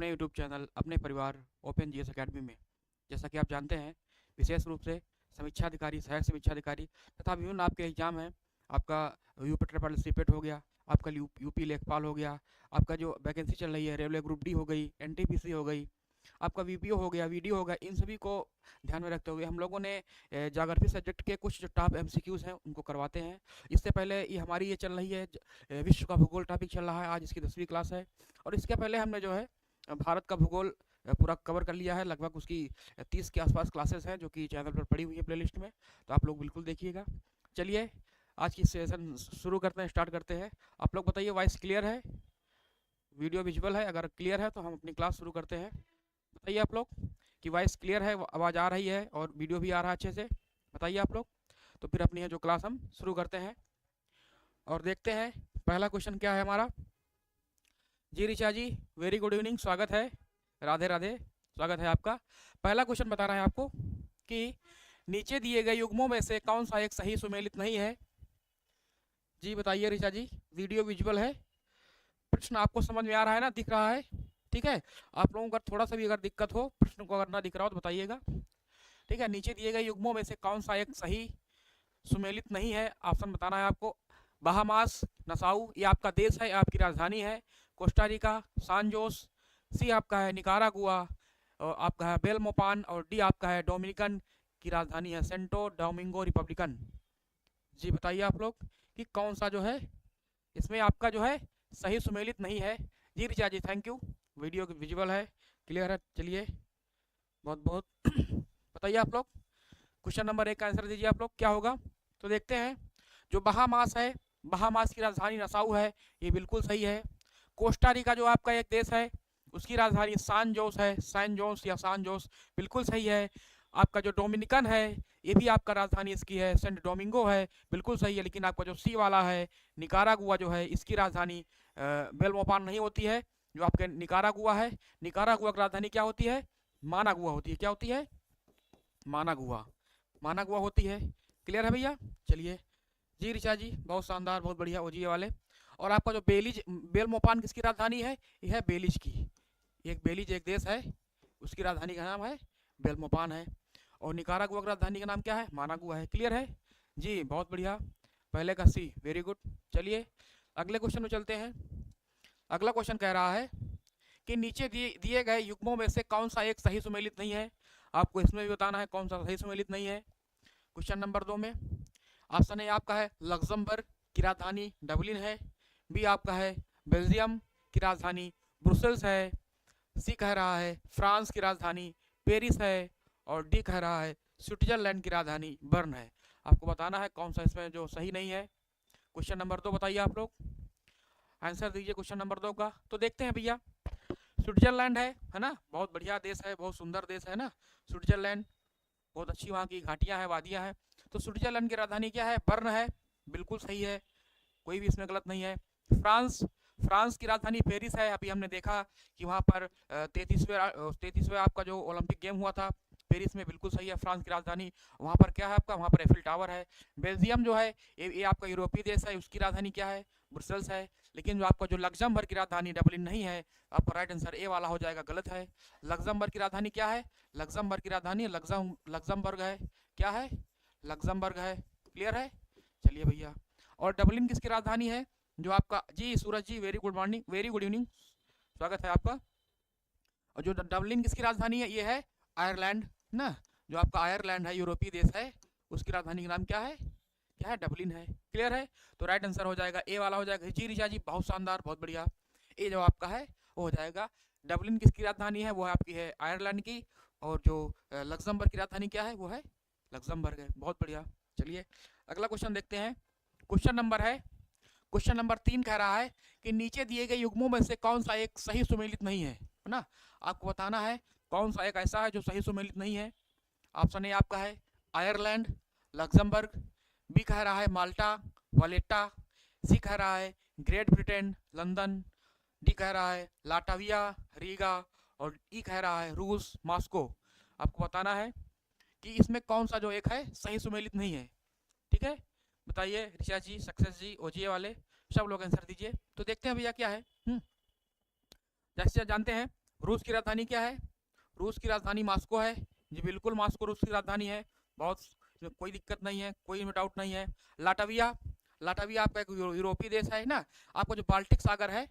अपने YouTube channel, अपने परिवार ओपन जीएस एकेडमी में। जैसा कि आप जानते हैं, विशेष रूप से समीक्षा अधिकारी, सहायक समीक्षा अधिकारी तथा विभिन्न आपके एग्जाम हैं। आपका यूपी ट्रिपल सीपेट हो गया, आपका यूपी लेखपाल हो गया, आपका जो वैकेंसी चल रही है रेलवे ग्रुप डी हो गई, एनटीपीसी हो गई, आपका वीपीओ हो गया, वीडियो हो गया, इन सभी को ध्यान में रखते हुए हम लोगों ने ज्योग्राफी सब्जेक्ट के कुछ जो टॉप एमसीक्यूज हैं उनको करवाते हैं। इससे पहले ये हमारी ये चल रही है विश्व का भूगोल टॉपिक चल रहा है, आज इसकी 10वीं क्लास है। और इसके पहले हमने जो है भारत का भूगोल पूरा कवर कर लिया है। लगभग उसकी 30 के आसपास क्लासेस हैं जो कि चैनल पर पड़ी हुई है प्लेलिस्ट में, तो आप लोग बिल्कुल देखिएगा। चलिए आज की सेशन शुरू करते हैं, स्टार्ट करते हैं। आप लोग बताइए वॉइस क्लियर है, वीडियो विजुअल है? अगर क्लियर है तो हम अपनी क्लास शुरू करते हैं। बताइए आप लोग कि वॉइस क्लियर है, आवाज़ आ रही है और वीडियो भी आ रहा है अच्छे से? बताइए आप लोग। तो फिर अपनी है जो क्लास हम शुरू करते हैं और देखते हैं पहला क्वेश्चन क्या है हमारा। जी ऋचा जी, वेरी गुड इवनिंग, स्वागत है, राधे राधे, स्वागत है आपका। पहला क्वेश्चन बता रहा है आपको कि नीचे दिए गए युग्मों में से कौन सा एक सही सुमेलित नहीं है। जी बताइए ऋचा जी, वीडियो विजुअल है, प्रश्न आपको समझ में आ रहा है ना, दिख रहा है? ठीक है, आप लोगों का थोड़ा सा भी अगर दिक्कत हो, प्रश्न को अगर ना दिख रहा हो तो बताइएगा। ठीक है, नीचे दिए गए युग्मों में से कौन सा एक सही सुमेलित नहीं है, ऑप्शन बताना है आपको। बहामास, नसाउ ये आपका देश है, आपकी राजधानी है। कोस्टारिका, सान जोस, सी आपका है निकारागुआ, और आपका है बेलमोपान, और डी आपका है डोमिनिकन की राजधानी है सेंटो डोमिंगो रिपब्लिकन। जी बताइए आप लोग कि कौन सा जो है इसमें आपका जो है सही सुमेलित नहीं है। जी रिचा जी थैंक यू, वीडियो विजुअल है, क्लियर है। चलिए बहुत बहुत बताइए आप लोग। क्वेश्चन नंबर 1 का आंसर दीजिए आप लोग, क्या होगा? तो देखते हैं। जो बहामास है, बहामास की राजधानी नसाउ है, ये बिल्कुल सही है। कोस्टारिका जो आपका एक देश है, उसकी राजधानी सान जोस है, सैन जोस या सान जोस, बिल्कुल सही है। आपका जो डोमिनिकन है, ये भी आपका राजधानी इसकी है सेंट डोमिंगो है, बिल्कुल सही है। लेकिन आपका जो सी वाला है निकारागुआ जो है, इसकी राजधानी बेलमोपान नहीं होती है। जो आपके निकारागुआ है, निकारागुआ की राजधानी क्या होती है? मानागुआ होती है। क्या होती है? मानागुआ, मानागुआ होती है। क्लियर है भैया? चलिए जी ऋचा जी, बहुत शानदार, बहुत बढ़िया, ओजीए वाले। और आपका जो बेलीज, बेलमोपान किसकी राजधानी है? यह है बेलीज की। एक बेलीज एक देश है, उसकी राजधानी का नाम है बेलमोपान है। और निकारागुआ की राजधानी का नाम क्या है? मानागुआ है। क्लियर है जी, बहुत बढ़िया, पहले का सी, वेरी गुड। चलिए अगले क्वेश्चन में चलते हैं। अगला क्वेश्चन कह रहा है कि नीचे दिए गए युग्मों में से कौन सा एक सही सुमेलित नहीं है। आपको इसमें भी बताना है कौन सा सही सुमेलित नहीं है। क्वेश्चन नंबर 2 में ऑप्शन ए आपका है लग्जमबर्ग की राजधानी डबलिन है, बी आपका है बेल्जियम की राजधानी ब्रुसेल्स है, सी कह रहा है फ्रांस की राजधानी पेरिस है, और डी कह रहा है स्विट्जरलैंड की राजधानी बर्न है। आपको बताना है कौन सा इसमें जो सही नहीं है। क्वेश्चन नंबर 2 बताइए आप लोग, आंसर दीजिए क्वेश्चन नंबर 2 का। तो देखते हैं भैया, स्विट्जरलैंड है ना, बहुत बढ़िया देश है, बहुत सुंदर देश है ना स्विट्जरलैंड, बहुत अच्छी वहाँ की घाटियाँ हैं, वादियाँ हैं। तो स्विट्जरलैंड की राजधानी क्या है? बर्न है, बिल्कुल सही है, कोई भी इसमें गलत नहीं है। फ्रांस, फ्रांस की राजधानी पेरिस है। अभी हमने देखा कि वहाँ पर 33वें आपका जो ओलंपिक गेम हुआ था पेरिस में, बिल्कुल सही है, फ्रांस की राजधानी। वहाँ पर क्या है आपका? वहाँ पर एफिल टावर है। बेल्जियम जो है ये आपका यूरोपीय देश है, उसकी राजधानी क्या है? ब्रुसेल्स है। लेकिन जो आपका जो लग्जमबर्ग की राजधानी डबलिन नहीं है, आपका राइट आंसर ए वाला हो जाएगा, गलत है। लग्जमबर्ग की राजधानी क्या है? लग्जमबर्ग की राजधानी लग्जमबर्ग है। क्या है? लग्जमबर्ग है। क्लियर है? चलिए भैया, और डबलिन किसकी राजधानी है? जो आपका, जी Suraj ji very good morning, very good evening, स्वागत है आपका। और जो डबलिन किसकी राजधानी है? ये है आयरलैंड ना, जो आपका आयरलैंड है, यूरोपीय देश है, उसकी राजधानी का नाम क्या है? क्या है? डबलिन है। क्लियर है? तो राइट आंसर हो जाएगा ए वाला हो जाएगा। जी ऋचा जी बहुत शानदार, बहुत बढ़िया, ए जो आपका है वो हो जाएगा। डबलिन किसकी राजधानी है? वो है आपकी है आयरलैंड की। और जो लग्जमबर्ग की राजधानी क्या है? वो है लग्जमबर्ग है। बहुत बढ़िया। चलिए अगला क्वेश्चन देखते हैं। क्वेश्चन नंबर है, क्वेश्चन नंबर 3 कह रहा है कि नीचे दिए गए युग्मों में से कौन सा एक सही सुमेलित नहीं है ना। आपको बताना है कौन सा एक ऐसा है जो सही सुमेलित नहीं है। ऑप्शन ए आपका है आयरलैंड, लग्जमबर्ग, बी कह रहा है माल्टा, वालेटा, सी कह रहा है ग्रेट ब्रिटेन, लंदन, डी कह रहा है लाटाविया, रीगा, और ई कह रहा है रूस, मॉस्को। आपको बताना है कि इसमें कौन सा जो एक है सही सुमेलित नहीं है। ठीक है, बताइए ऋषा जी, सक्सेस जी, ओजीए वाले, सब लोग आंसर दीजिए। तो देखते हैं भैया क्या है। जैसे जानते हैं रूस की राजधानी क्या है? रूस की राजधानी मॉस्को है जी, बिल्कुल मॉस्को रूस की राजधानी है। बहुत, इसमें कोई दिक्कत नहीं है, कोई डाउट नहीं है। लाटविया, लाटविया आपका एक यूरोपीय देश है ना। आपका जो बाल्टिक सागर है,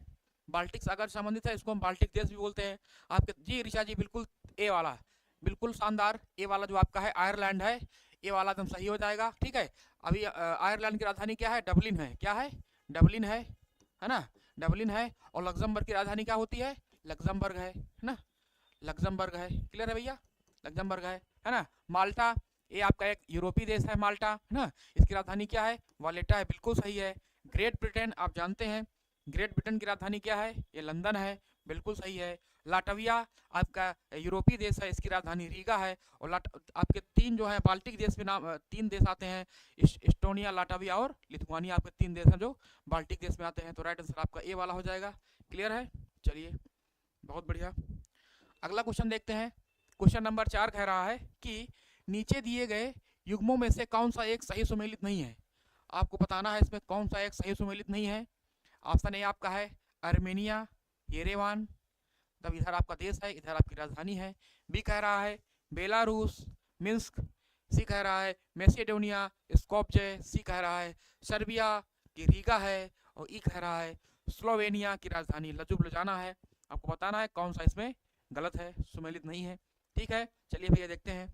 बाल्टिक सागर से संबंधित है, इसको हम बाल्टिक देश भी बोलते हैं। आपके जी ऋषा जी बिल्कुल ए वाला, बिल्कुल शानदार। ए वाला जो आपका है आयरलैंड है, ए वाला एकदम सही हो जाएगा, ठीक है। अभी आयरलैंड की राजधानी क्या है? डबलिन है। क्या है? डबलिन है ना, डबलिन है। और लग्जमबर्ग की राजधानी क्या होती है? लग्जमबर्ग है ना, लग्जमबर्ग है। क्लियर है भैया? लग्जमबर्ग है ना। माल्टा, ये आपका एक यूरोपीय देश है माल्टा, है ना। इसकी राजधानी क्या है? वालेटा है, बिल्कुल सही है। ग्रेट ब्रिटेन आप जानते हैं, ग्रेट ब्रिटेन की राजधानी क्या है? ये लंदन है, बिल्कुल सही है। लाटविया आपका यूरोपीय देश है, इसकी राजधानी रीगा है। और आपके तीन जो है बाल्टिक देश में नाम, तीन देश आते हैं, इस्टोनिया, लाटविया और लिथुआनिया, आपके तीन देश हैं जो बाल्टिक देश में आते हैं। तो राइट आंसर आपका ए वाला हो जाएगा। क्लियर है? चलिए बहुत बढ़िया। अगला क्वेश्चन देखते हैं। क्वेश्चन नंबर 4 कह रहा है कि नीचे दिए गए युग्मों में से कौन सा एक सही सुमेलित नहीं है। आपको बताना है इसमें कौन सा एक सही सुमेलित नहीं है। ऑप्शन ए आपका है आर्मेनिया, येरेवान, तब इधर आपका देश है, इधर आपकी राजधानी है। बी कह रहा है बेलारूस, मिन्स्क। सी कह रहा है मैसेडोनिया, स्कोप्जे। सी कह रहा है सर्बिया की रीगा है। और ई कह रहा है स्लोवेनिया की राजधानी लजुब्लिजाना है। आपको बताना है कौन सा इसमें गलत है, सुमेलित नहीं है। ठीक है, चलिए भैया देखते हैं।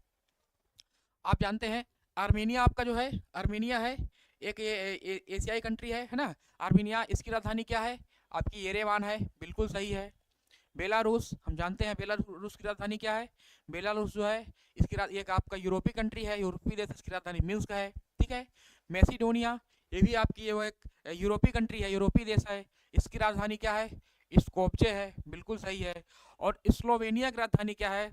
आप जानते हैं आर्मेनिया आपका जो है, आर्मेनिया है एक एशियाई कंट्री है ना। आर्मेनिया, इसकी राजधानी क्या है? आपकी येरेवान है, बिल्कुल सही है। बेलारूस, हम जानते हैं बेलारूस की राजधानी क्या है? बेलारूस जो है इसकी एक आपका यूरोपीय कंट्री है, यूरोपीय देश, इसकी राजधानी मिन्स्क है, ठीक है। मैसिडोनिया, ये भी आपकी वो एक यूरोपीय कंट्री है, यूरोपीय देश है, इसकी राजधानी क्या है? स्कोप्जे है, बिल्कुल सही है। और स्लोवेनिया की राजधानी क्या है?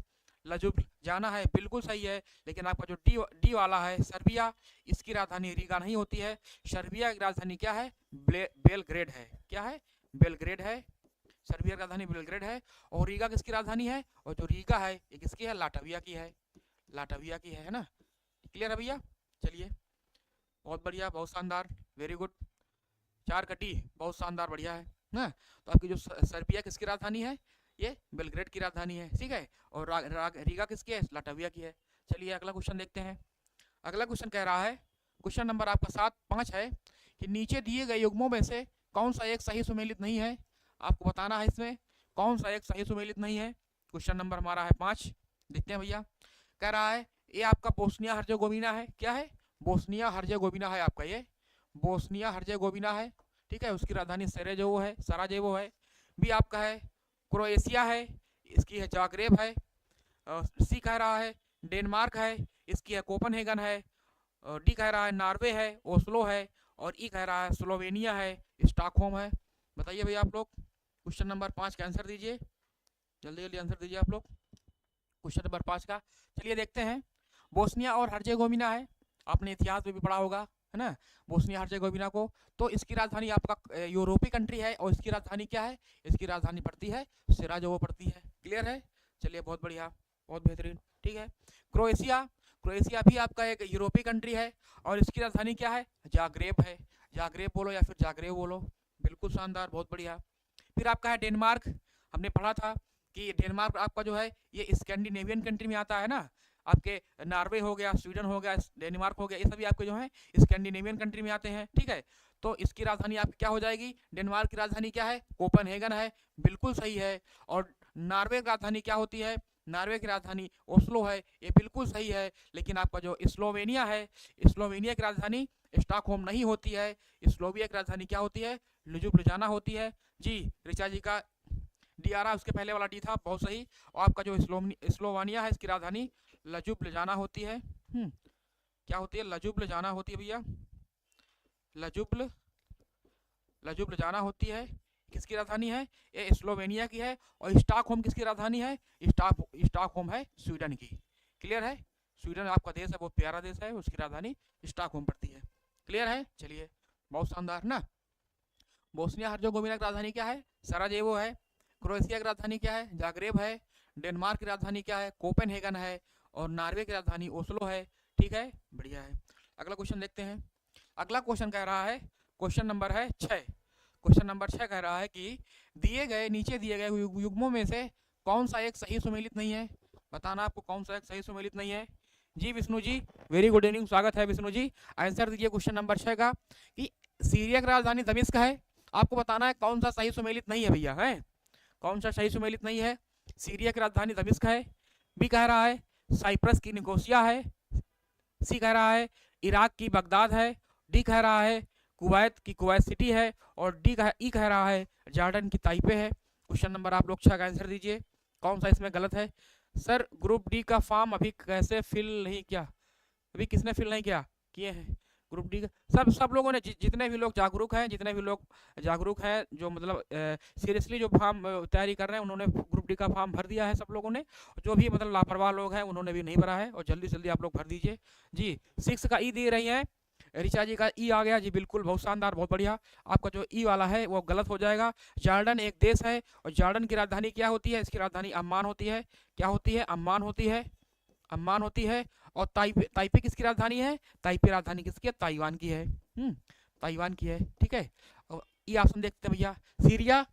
लजुब्लिजाना है, बिल्कुल सही है। लेकिन आपका जो डी वाला है सर्बिया, इसकी राजधानी रीगा नहीं होती है। सर्बिया की राजधानी क्या है? बेलग्रेड है। क्या है? बेलग्रेड है। सर्बिया की राजधानी बेलग्रेड है। और रीगा किसकी राजधानी है? और जो रीगा है ये किसकी है? लाटविया की है, लाटविया की है ना। क्लियर है भैया? चलिए बहुत बढ़िया, बहुत शानदार, वेरी गुड। 4 कटी, बहुत शानदार, बढ़िया है ना। तो आपकी जो सर्बिया किसकी राजधानी है? ये बेलग्रेड की राजधानी है, ठीक है। और रीगा किसकी है? लाटविया की है। चलिए अगला क्वेश्चन देखते हैं। अगला क्वेश्चन कह रहा है, क्वेश्चन नंबर आपका 7.5 है कि नीचे दिए गए युग्मों में से कौन सा एक सही सुमेलित नहीं है। आपको बताना है इसमें कौन सा एक सही सुमेलित नहीं है। क्वेश्चन नंबर हमारा है 5, देखते हैं भैया। कह रहा है ये आपका बोस्निया हर्जेगोविना है। क्या है? बोस्निया हर्जेगोविना है आपका, ये बोस्निया हर्जेगोविना है, ठीक है। उसकी राजधानी सराजेवो है। बी आपका है क्रोएशिया है, इसकी है जाग्रेब है। सी कह रहा है डेनमार्क है, इसकी है कोपनहेगन है। डी कह रहा है नॉर्वे है, ओस्लो है। और ई कह रहा है स्लोवेनिया है, स्टॉकहोम है। बताइए भैया आप लोग, क्वेश्चन नंबर 5 का आंसर दीजिए, जल्दी जल्दी आंसर दीजिए आप लोग क्वेश्चन नंबर 5 का। चलिए देखते हैं। बोस्निया और हर्जेगोविना है, आपने इतिहास में भी पढ़ा होगा, है ना, बोस्निया हर्जेगोविना को। तो इसकी राजधानी आपका यूरोपीय कंट्री है, और इसकी राजधानी क्या है? इसकी राजधानी पड़ती है सराजेवो पड़ती है। क्लियर है? चलिए बहुत बढ़िया, बहुत बेहतरीन, ठीक है। क्रोएशिया, क्रोएशिया भी आपका एक यूरोपीय कंट्री है, और इसकी राजधानी क्या है? जाग्रेब है। जाग्रेब बोलो या फिर जाग्रेब बोलो, बिल्कुल शानदार, बहुत बढ़िया। फिर आपका है डेनमार्क, हमने पढ़ा था कि डेनमार्क आपका जो है ये स्कैंडिनेवियन कंट्री में आता है ना। आपके नॉर्वे हो गया, स्वीडन हो गया, डेनमार्क हो गया, ये सभी आपके जो है स्कैंडिनेवियन कंट्री में आते हैं, ठीक है। तो इसकी राजधानी आपकी क्या हो जाएगी? डेनमार्क की राजधानी क्या है? कोपनहेगन है, बिल्कुल सही है। और नॉर्वे की राजधानी क्या होती है? नॉर्वे की राजधानी ओस्लो है, ये बिल्कुल सही है। लेकिन आपका जो स्लोवेनिया है, स्लोवेनिया की राजधानी स्टॉकहोम नहीं होती है। स्लोविया की राजधानी क्या होती है? लुजुब्लिजाना होती है। जी ऋचा जी का डी आ रहा, उसके पहले वाला डी था, बहुत सही। और आपका जो स्लोवानिया है, इसकी राजधानी लजुब्लिजाना होती है। क्या होती है? लजुब्लिजाना होती है भैया, लजुब्लिजाना होती है। किसकी राजधानी है? ये स्लोवेनिया की है। और स्टॉकहोम किसकी राजधानी है? स्टॉकहोम है स्वीडन की। क्लियर है? स्वीडन आपका देश है, बहुत प्यारा देश है, उसकी राजधानी स्टॉकहोम पड़ती है। क्लियर है? चलिए बहुत शानदार ना। बोस्निया हर्जेगोविना की राजधानी क्या है? सराजेवो है। क्रोएशिया की राजधानी क्या है? जाग्रेब है। डेनमार्क की राजधानी क्या है? कोपेनहेगन है। और नॉर्वे की राजधानी ओस्लो है, ठीक है, बढ़िया है। अगला क्वेश्चन देखते हैं। अगला क्वेश्चन कह रहा है, क्वेश्चन नंबर है 6। क्वेश्चन नंबर 6 कह रहा है कि नीचे दिए गए युग्मों में से कौन सा एक सही सुमेलित नहीं है, बताना आपको कौन सा एक सही सुमेलित नहीं है। Ji Vishnu ji, very good evening, स्वागत है विष्णु जी। आंसर दीजिए क्वेश्चन नंबर 6 का कि सीरिया की राजधानी दमिश्क है। आपको बताना है कौन सा सही सुमेलित नहीं है भैया, है कौन सा सही सुमेलित नहीं है। सीरिया की राजधानी दमिश्क है, बी कह रहा है साइप्रस की निकोसिया है, सी कह रहा है इराक की बगदाद है, डी कह रहा है कुवैत की कुवैत सिटी है, और ई कह रहा है जॉर्डन की ताइपे है। क्वेश्चन नंबर आप लोग 6 का आंसर दीजिए, कौन सा इसमें गलत है। सर ग्रुप डी का फॉर्म अभी कैसे फिल नहीं किया, अभी किसने फिल नहीं किया, किए हैं ग्रुप डी का सब लोगों ने, जितने भी लोग जागरूक हैं, जितने भी लोग जागरूक हैं, जो मतलब सीरियसली जो फॉर्म तैयारी कर रहे हैं, उन्होंने ग्रुप डी का फॉर्म भर दिया है सब लोगों ने। जो भी मतलब लापरवाह लोग हैं उन्होंने भी नहीं भरा है, और जल्दी जल्दी आप लोग भर दीजिए। जी 6 का ई दे रही हैं ऋचा जी का ई आ गया जी, बिल्कुल बहुत शानदार, बहुत बढ़िया। आपका जो ई वाला है वो गलत हो जाएगा। जॉर्डन एक देश है, और जॉर्डन की राजधानी क्या होती है, इसकी राजधानी अम्मान होती है। क्या होती है, अम्मान होती है, अम्मान होती है। और ताइपे किसकी राजधानी है, ताइपे राजधानी किसकी है, ताइवान की है, ताइवान की है, ठीक है। और ये ऑप्शन देखते हैं भैया, सीरिया,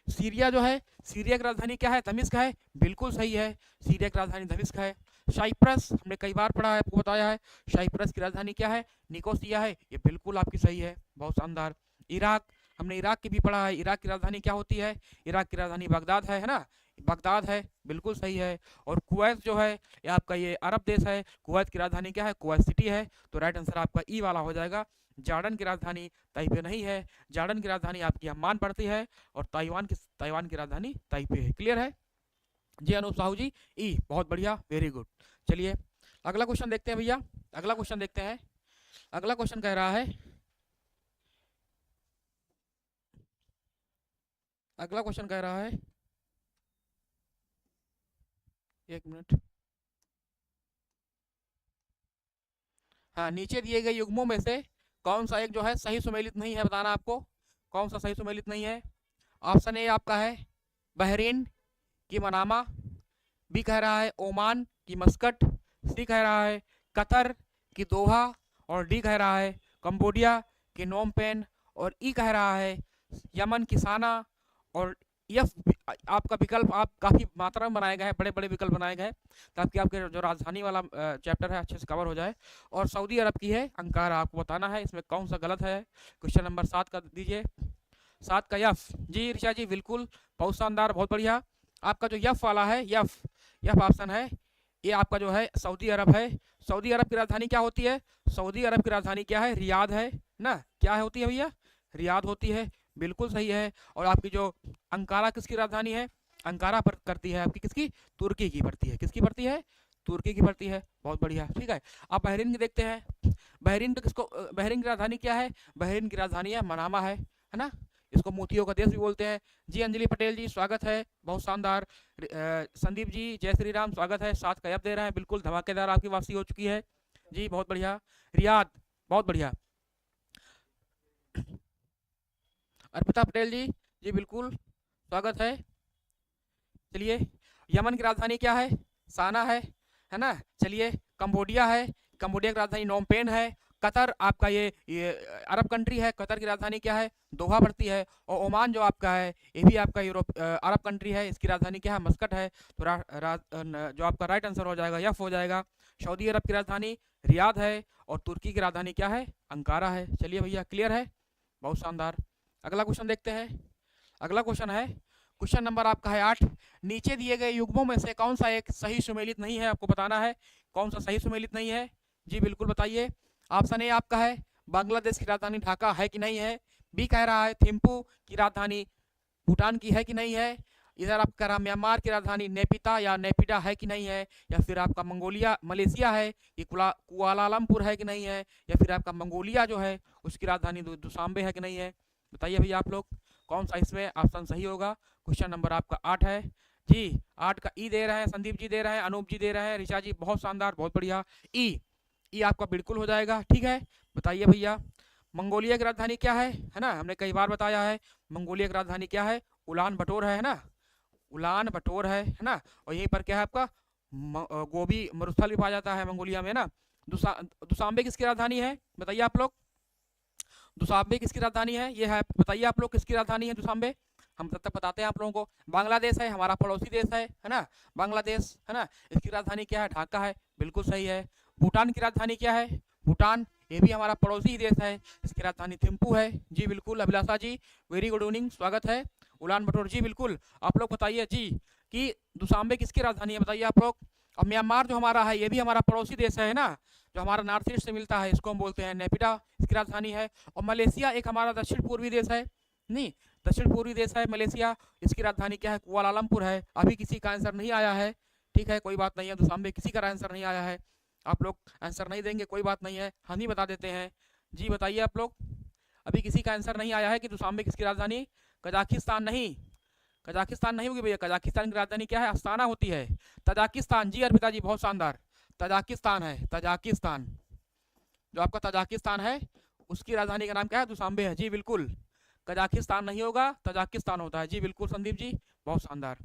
सीरिया जो है, सीरिया की राजधानी क्या है, दमिश्क है, बिल्कुल सही है, सीरिया की राजधानी दमिश्क है। साइप्रस हमने कई बार पढ़ा है, आपको बताया है, साइप्रस की राजधानी क्या है, निकोसिया है, ये बिल्कुल आपकी सही है, बहुत शानदार। इराक, हमने इराक की भी पढ़ा है, इराक की राजधानी क्या होती है, इराक की राजधानी बगदाद है ना, बगदाद है, बिल्कुल सही है। और कुवैत जो है ये आपका ये अरब देश है, कुवैत की राजधानी क्या है, कुवैत सिटी है, तो राइट आंसर आपका ई वाला हो जाएगा। जॉर्डन की राजधानी ताइपे नहीं है, जॉर्डन की राजधानी आपकी अम्मान पड़ती है, और ताइवान की राजधानी ताइपे है। क्लियर है जी अनूप साहू जी, ई बहुत बढ़िया, वेरी गुड। चलिए अगला क्वेश्चन देखते हैं भैया, अगला क्वेश्चन देखते हैं। अगला क्वेश्चन कह रहा है, अगला क्वेश्चन कह रहा है, एक मिनट, हाँ नीचे दिए गए युग्मों में से कौन सा एक जो है सही सुमेलित नहीं है, बताना आपको कौन सा सही सुमेलित नहीं है। ऑप्शन ए आपका है बहरीन की मनामा, बी कह रहा है ओमान की मस्कट, सी कह रहा है कतर की दोहा, और डी कह रहा है कंबोडिया की नोम पेन, और ई कह रहा है यमन की साना, और यफ आपका विकल्प आप काफ़ी मात्रा में बनाए गए हैं, बड़े बड़े विकल्प बनाए गए ताकि आपके जो राजधानी वाला चैप्टर है अच्छे से कवर हो जाए। और सऊदी अरब की है अंकारा, आपको बताना है इसमें कौन सा गलत है। क्वेश्चन नंबर 7 का दीजिए, 7 का यफ, जी ऋषा जी बिल्कुल बहुत शानदार, बहुत बढ़िया। आपका जो यफ वाला है, यफ यफ ऑप्शन है, ये आपका जो है सऊदी अरब है। सऊदी अरब की राजधानी क्या होती है, सऊदी अरब की राजधानी क्या है, रियाद है ना, क्या होती है भैया, रियाद होती है, बिल्कुल सही है। और आपकी जो अंकारा किसकी राजधानी है, अंकारा पर करती है आपकी किसकी, तुर्की की पड़ती है, किसकी पड़ती है, तुर्की की पड़ती है, बहुत बढ़िया, ठीक है। आप बहरीन की देखते हैं, बहरीन तो किसको, बहरीन की राजधानी क्या है, बहरीन की राजधानी है मनामा है ना, इसको मोतियों का देश भी बोलते हैं। जी अंजलि पटेल जी स्वागत है, बहुत शानदार। संदीप जी जय श्री राम, स्वागत है, 7 का यप दे रहे हैं, बिल्कुल धमाकेदार आपकी वापसी हो चुकी है जी, बहुत बढ़िया। रियाद, बहुत बढ़िया। अर्पिता पटेल जी, जी बिल्कुल स्वागत है। चलिए यमन की राजधानी क्या है, साना है ना। चलिए कंबोडिया है, कंबोडिया की राजधानी नोमपेन है। कतर आपका ये अरब कंट्री है, कतर की राजधानी क्या है, दोहा पड़ती है। और ओमान जो आपका है ये भी आपका यूरोप अरब कंट्री है, इसकी राजधानी क्या है, मस्कट है। तो जो आपका राइट आंसर हो जाएगा यफ हो जाएगा। सऊदी अरब की राजधानी रियाद है, और तुर्की की राजधानी क्या है, अंकारा है। चलिए भैया क्लियर है, बहुत शानदार। अगला क्वेश्चन देखते हैं, अगला क्वेश्चन है, क्वेश्चन नंबर आपका है 8। नीचे दिए गए युग्मों में से कौन सा एक सही सुमेलित नहीं है, आपको बताना है कौन सा सही सुमेलित नहीं है। जी बिल्कुल बताइए। ऑप्शन ए आपका है बांग्लादेश की राजधानी ढाका है कि नहीं है, बी कह रहा है थिम्पू की राजधानी भूटान की है कि नहीं है, इधर आपका कह रहा म्यांमार की राजधानी नेपिता या नेपिडा है कि नहीं है, या फिर आपका मंगोलिया मलेशिया है कि कुआलालंपुर है कि नहीं है, या फिर आपका मंगोलिया जो है उसकी राजधानी दुशांबे है कि नहीं है। बताइए भैया आप लोग कौन सा इसमें ऑप्शन सही होगा। क्वेश्चन नंबर आपका 8 है जी, 8 का ई दे रहे हैं, संदीप जी दे रहे हैं, अनूप जी दे रहे हैं, ऋचा जी बहुत शानदार, बहुत बढ़िया। ई आपका बिल्कुल हो जाएगा, ठीक है। बताइए भैया मंगोलिया की राजधानी क्या है ना, हमने कई बार बताया है मंगोलिया की राजधानी क्या है, उलान बटोर है ना, उलान बटोर है ना। और यहीं पर क्या है आपका गोबी मरुस्थल भी पाया जाता है मंगोलिया में ना। दुशांबे किसकी राजधानी है, बताइए आप लोग, दुशांबे किसकी राजधानी है, ये है बताइए आप लोग किसकी राजधानी है दुशांबे। हम तब तक बताते हैं आप लोगों को। बांग्लादेश है हमारा पड़ोसी देश है ना, बांग्लादेश है ना, इसकी राजधानी क्या है, ढाका है, बिल्कुल सही है। भूटान की राजधानी क्या है, भूटान, ये भी हमारा पड़ोसी ही देश है, इसकी राजधानी थिम्पू है। जी बिल्कुल अभिलाषा जी, वेरी गुड इवनिंग, स्वागत है। उलान बटोर जी बिल्कुल। आप लोग बताइए जी कि दुशांबे किसकी राजधानी है, बताइए आप लोग। अब म्यांमार जो हमारा है ये भी हमारा पड़ोसी देश है ना, जो हमारा नॉर्थ ईस्ट से मिलता है, इसको हम बोलते हैं नेपिडा, इसकी राजधानी है। और मलेशिया एक हमारा दक्षिण पूर्वी देश है, नहीं दक्षिण पूर्वी देश है मलेशिया, इसकी राजधानी क्या है, कुआलालंपुर है। अभी किसी का आंसर नहीं आया है, ठीक है कोई बात नहीं है, दुशांबे किसी का आंसर नहीं आया है, आप लोग आंसर नहीं देंगे कोई बात नहीं है, हम ही बता देते हैं। जी बताइए आप लोग, अभी किसी का आंसर नहीं आया है कि दुशांबे किसकी राजधानी, कजाकिस्तान नहीं, कजाकिस्तान नहीं होगी भैया, कजाकिस्तान की राजधानी क्या है, अस्ताना होती है, तजाकिस्तान। जी अर्पिता जी बहुत शानदार, तजाकिस्तान है, तजाकिस्तान, जो आपका तजाकिस्तान है उसकी राजधानी का नाम क्या है, दुशांबे है। जी बिल्कुल, कजाकिस्तान नहीं होगा, तजाकिस्तान होता है। जी बिल्कुल संदीप जी बहुत शानदार।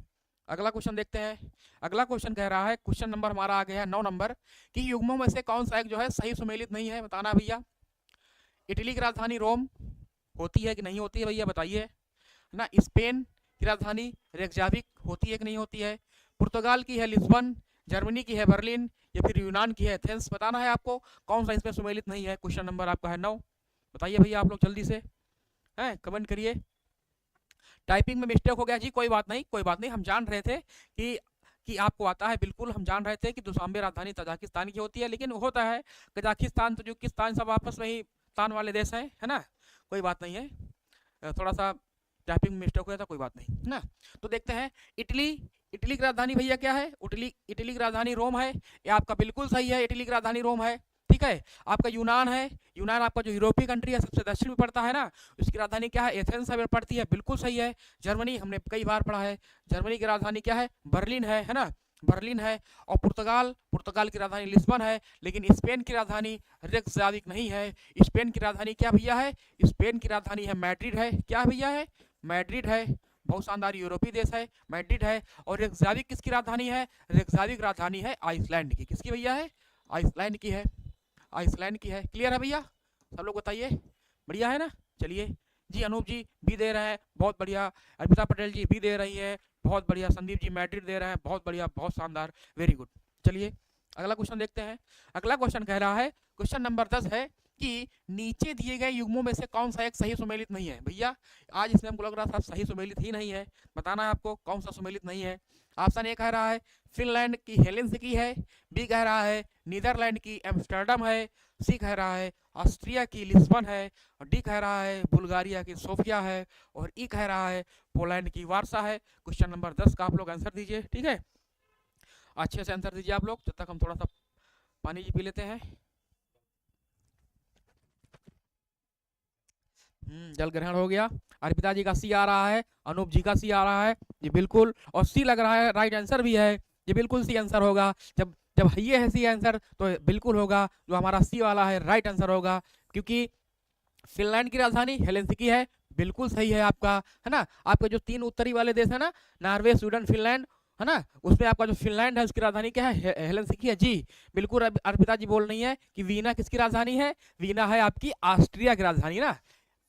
अगला क्वेश्चन देखते हैं। अगला क्वेश्चन कह रहा है, क्वेश्चन नंबर हमारा आ गया है 9 नंबर, कि युग्मों में से कौन सा एक जो है सही सुमेलित नहीं है, बताना भैया। इटली की राजधानी रोम होती है कि नहीं होती है भैया बताइए ना। स्पेन की राजधानी रेक्जाविक होती है कि नहीं होती है। पुर्तगाल की है लिस्बन, जर्मनी की है बर्लिन, या फिर यूनान की है एथेंस। बताना है आपको कौन सा इसमें सुमेलित नहीं है। क्वेश्चन नंबर आपका है 9, बताइए भैया आप लोग जल्दी से, हैं कमेंट करिए। टाइपिंग में मिस्टेक हो गया जी, कोई बात नहीं कोई बात नहीं, हम जान रहे थे कि आपको आता है, बिल्कुल हम जान रहे थे कि दुशांबे राजधानी तजाकिस्तान की होती है, लेकिन होता है कजाकिस्तान, तजुकिस्तान सब आपस में ही तान वाले देश हैं, है ना, कोई बात नहीं है, थोड़ा सा टाइपिंग मिस्टेक हुआ था, कोई बात नहीं है ना। तो देखते हैं, इटली, इटली की राजधानी भैया क्या है, इटली की राजधानी रोम है, ये आपका बिल्कुल सही है, इटली की राजधानी रोम है, ठीक है। आपका यूनान है, यूनान आपका जो यूरोपीय कंट्री है सबसे दक्षिण में पड़ता है ना, उसकी राजधानी क्या है, एथेंस में पड़ती है, बिल्कुल सही है। जर्मनी हमने कई बार पढ़ा है, जर्मनी की राजधानी क्या है, बर्लिन है ना, बर्लिन है। और पुर्तगाल की राजधानी लिस्बन है, लेकिन स्पेन की राजधानी रेक्जाविक नहीं है। स्पेन की राजधानी क्या भैया है, स्पेन की राजधानी है मैड्रिड है, क्या भैया है, मैड्रिड है, बहुत शानदार यूरोपीय देश है, मैड्रिड है। और रेक्जाविक किसकी राजधानी है, रेक्जाविक राजधानी है आइसलैंड की, किसकी भैया है, आइसलैंड की है, आइसलैंड की है। क्लियर है भैया, सब लोग बताइए, बढ़िया है ना। चलिए जी, अनूप जी भी दे रहे हैं, बहुत बढ़िया। अर्पिता पटेल जी भी दे रही है, बहुत बढ़िया। संदीप जी मैड्रिड दे रहे हैं, बहुत बढ़िया, बहुत शानदार, वेरी गुड। चलिए अगला क्वेश्चन देखते हैं। अगला क्वेश्चन कह रहा है, क्वेश्चन नंबर 10 है कि नीचे दिए गए युग्मों में से कौन सा एक सही सुमेलित नहीं है। भैया आज इसमें हमको लग रहा था सही सुमेलित ही नहीं है, बताना है आपको कौन सा सुमेलित नहीं है। ऑप्शन ए कह रहा है फिनलैंड की हेलेंसिकी है, बी कह रहा है नीदरलैंड की एम्स्टर्डम है, सी कह रहा है ऑस्ट्रिया की लिस्बन है, और डी कह रहा है बुल्गारिया की सोफिया है, और ई कह रहा है पोलैंड की वार्सा है। क्वेश्चन नंबर 10 का आप लोग आंसर दीजिए, ठीक है, अच्छे से आंसर दीजिए आप लोग, जब तक हम थोड़ा सा पानी जी पी लेते हैं। जल ग्रहण हो गया। अर्पिता जी का सी आ रहा है, अनूप जी का सी आ रहा है, जी बिल्कुल, और सी लग रहा है राइट आंसर भी है, जी बिल्कुल सी आंसर होगा। जब जब ये है सी आंसर तो बिल्कुल होगा, जो हमारा सी वाला है राइट आंसर होगा, क्योंकि फिनलैंड की राजधानी हेलेंसिकी है, बिल्कुल सही है आपका, है ना। आपके जो 3 उत्तरी वाले देश है ना, नॉर्वे, स्वीडन, फिनलैंड, है ना, उसमें आपका जो फिनलैंड है उसकी राजधानी क्या है, हेलेंसिकी है। जी बिल्कुल, अर्पिता जी बोल रही है कि वीना किसकी राजधानी है, वीना है आपकी ऑस्ट्रिया की राजधानी ना,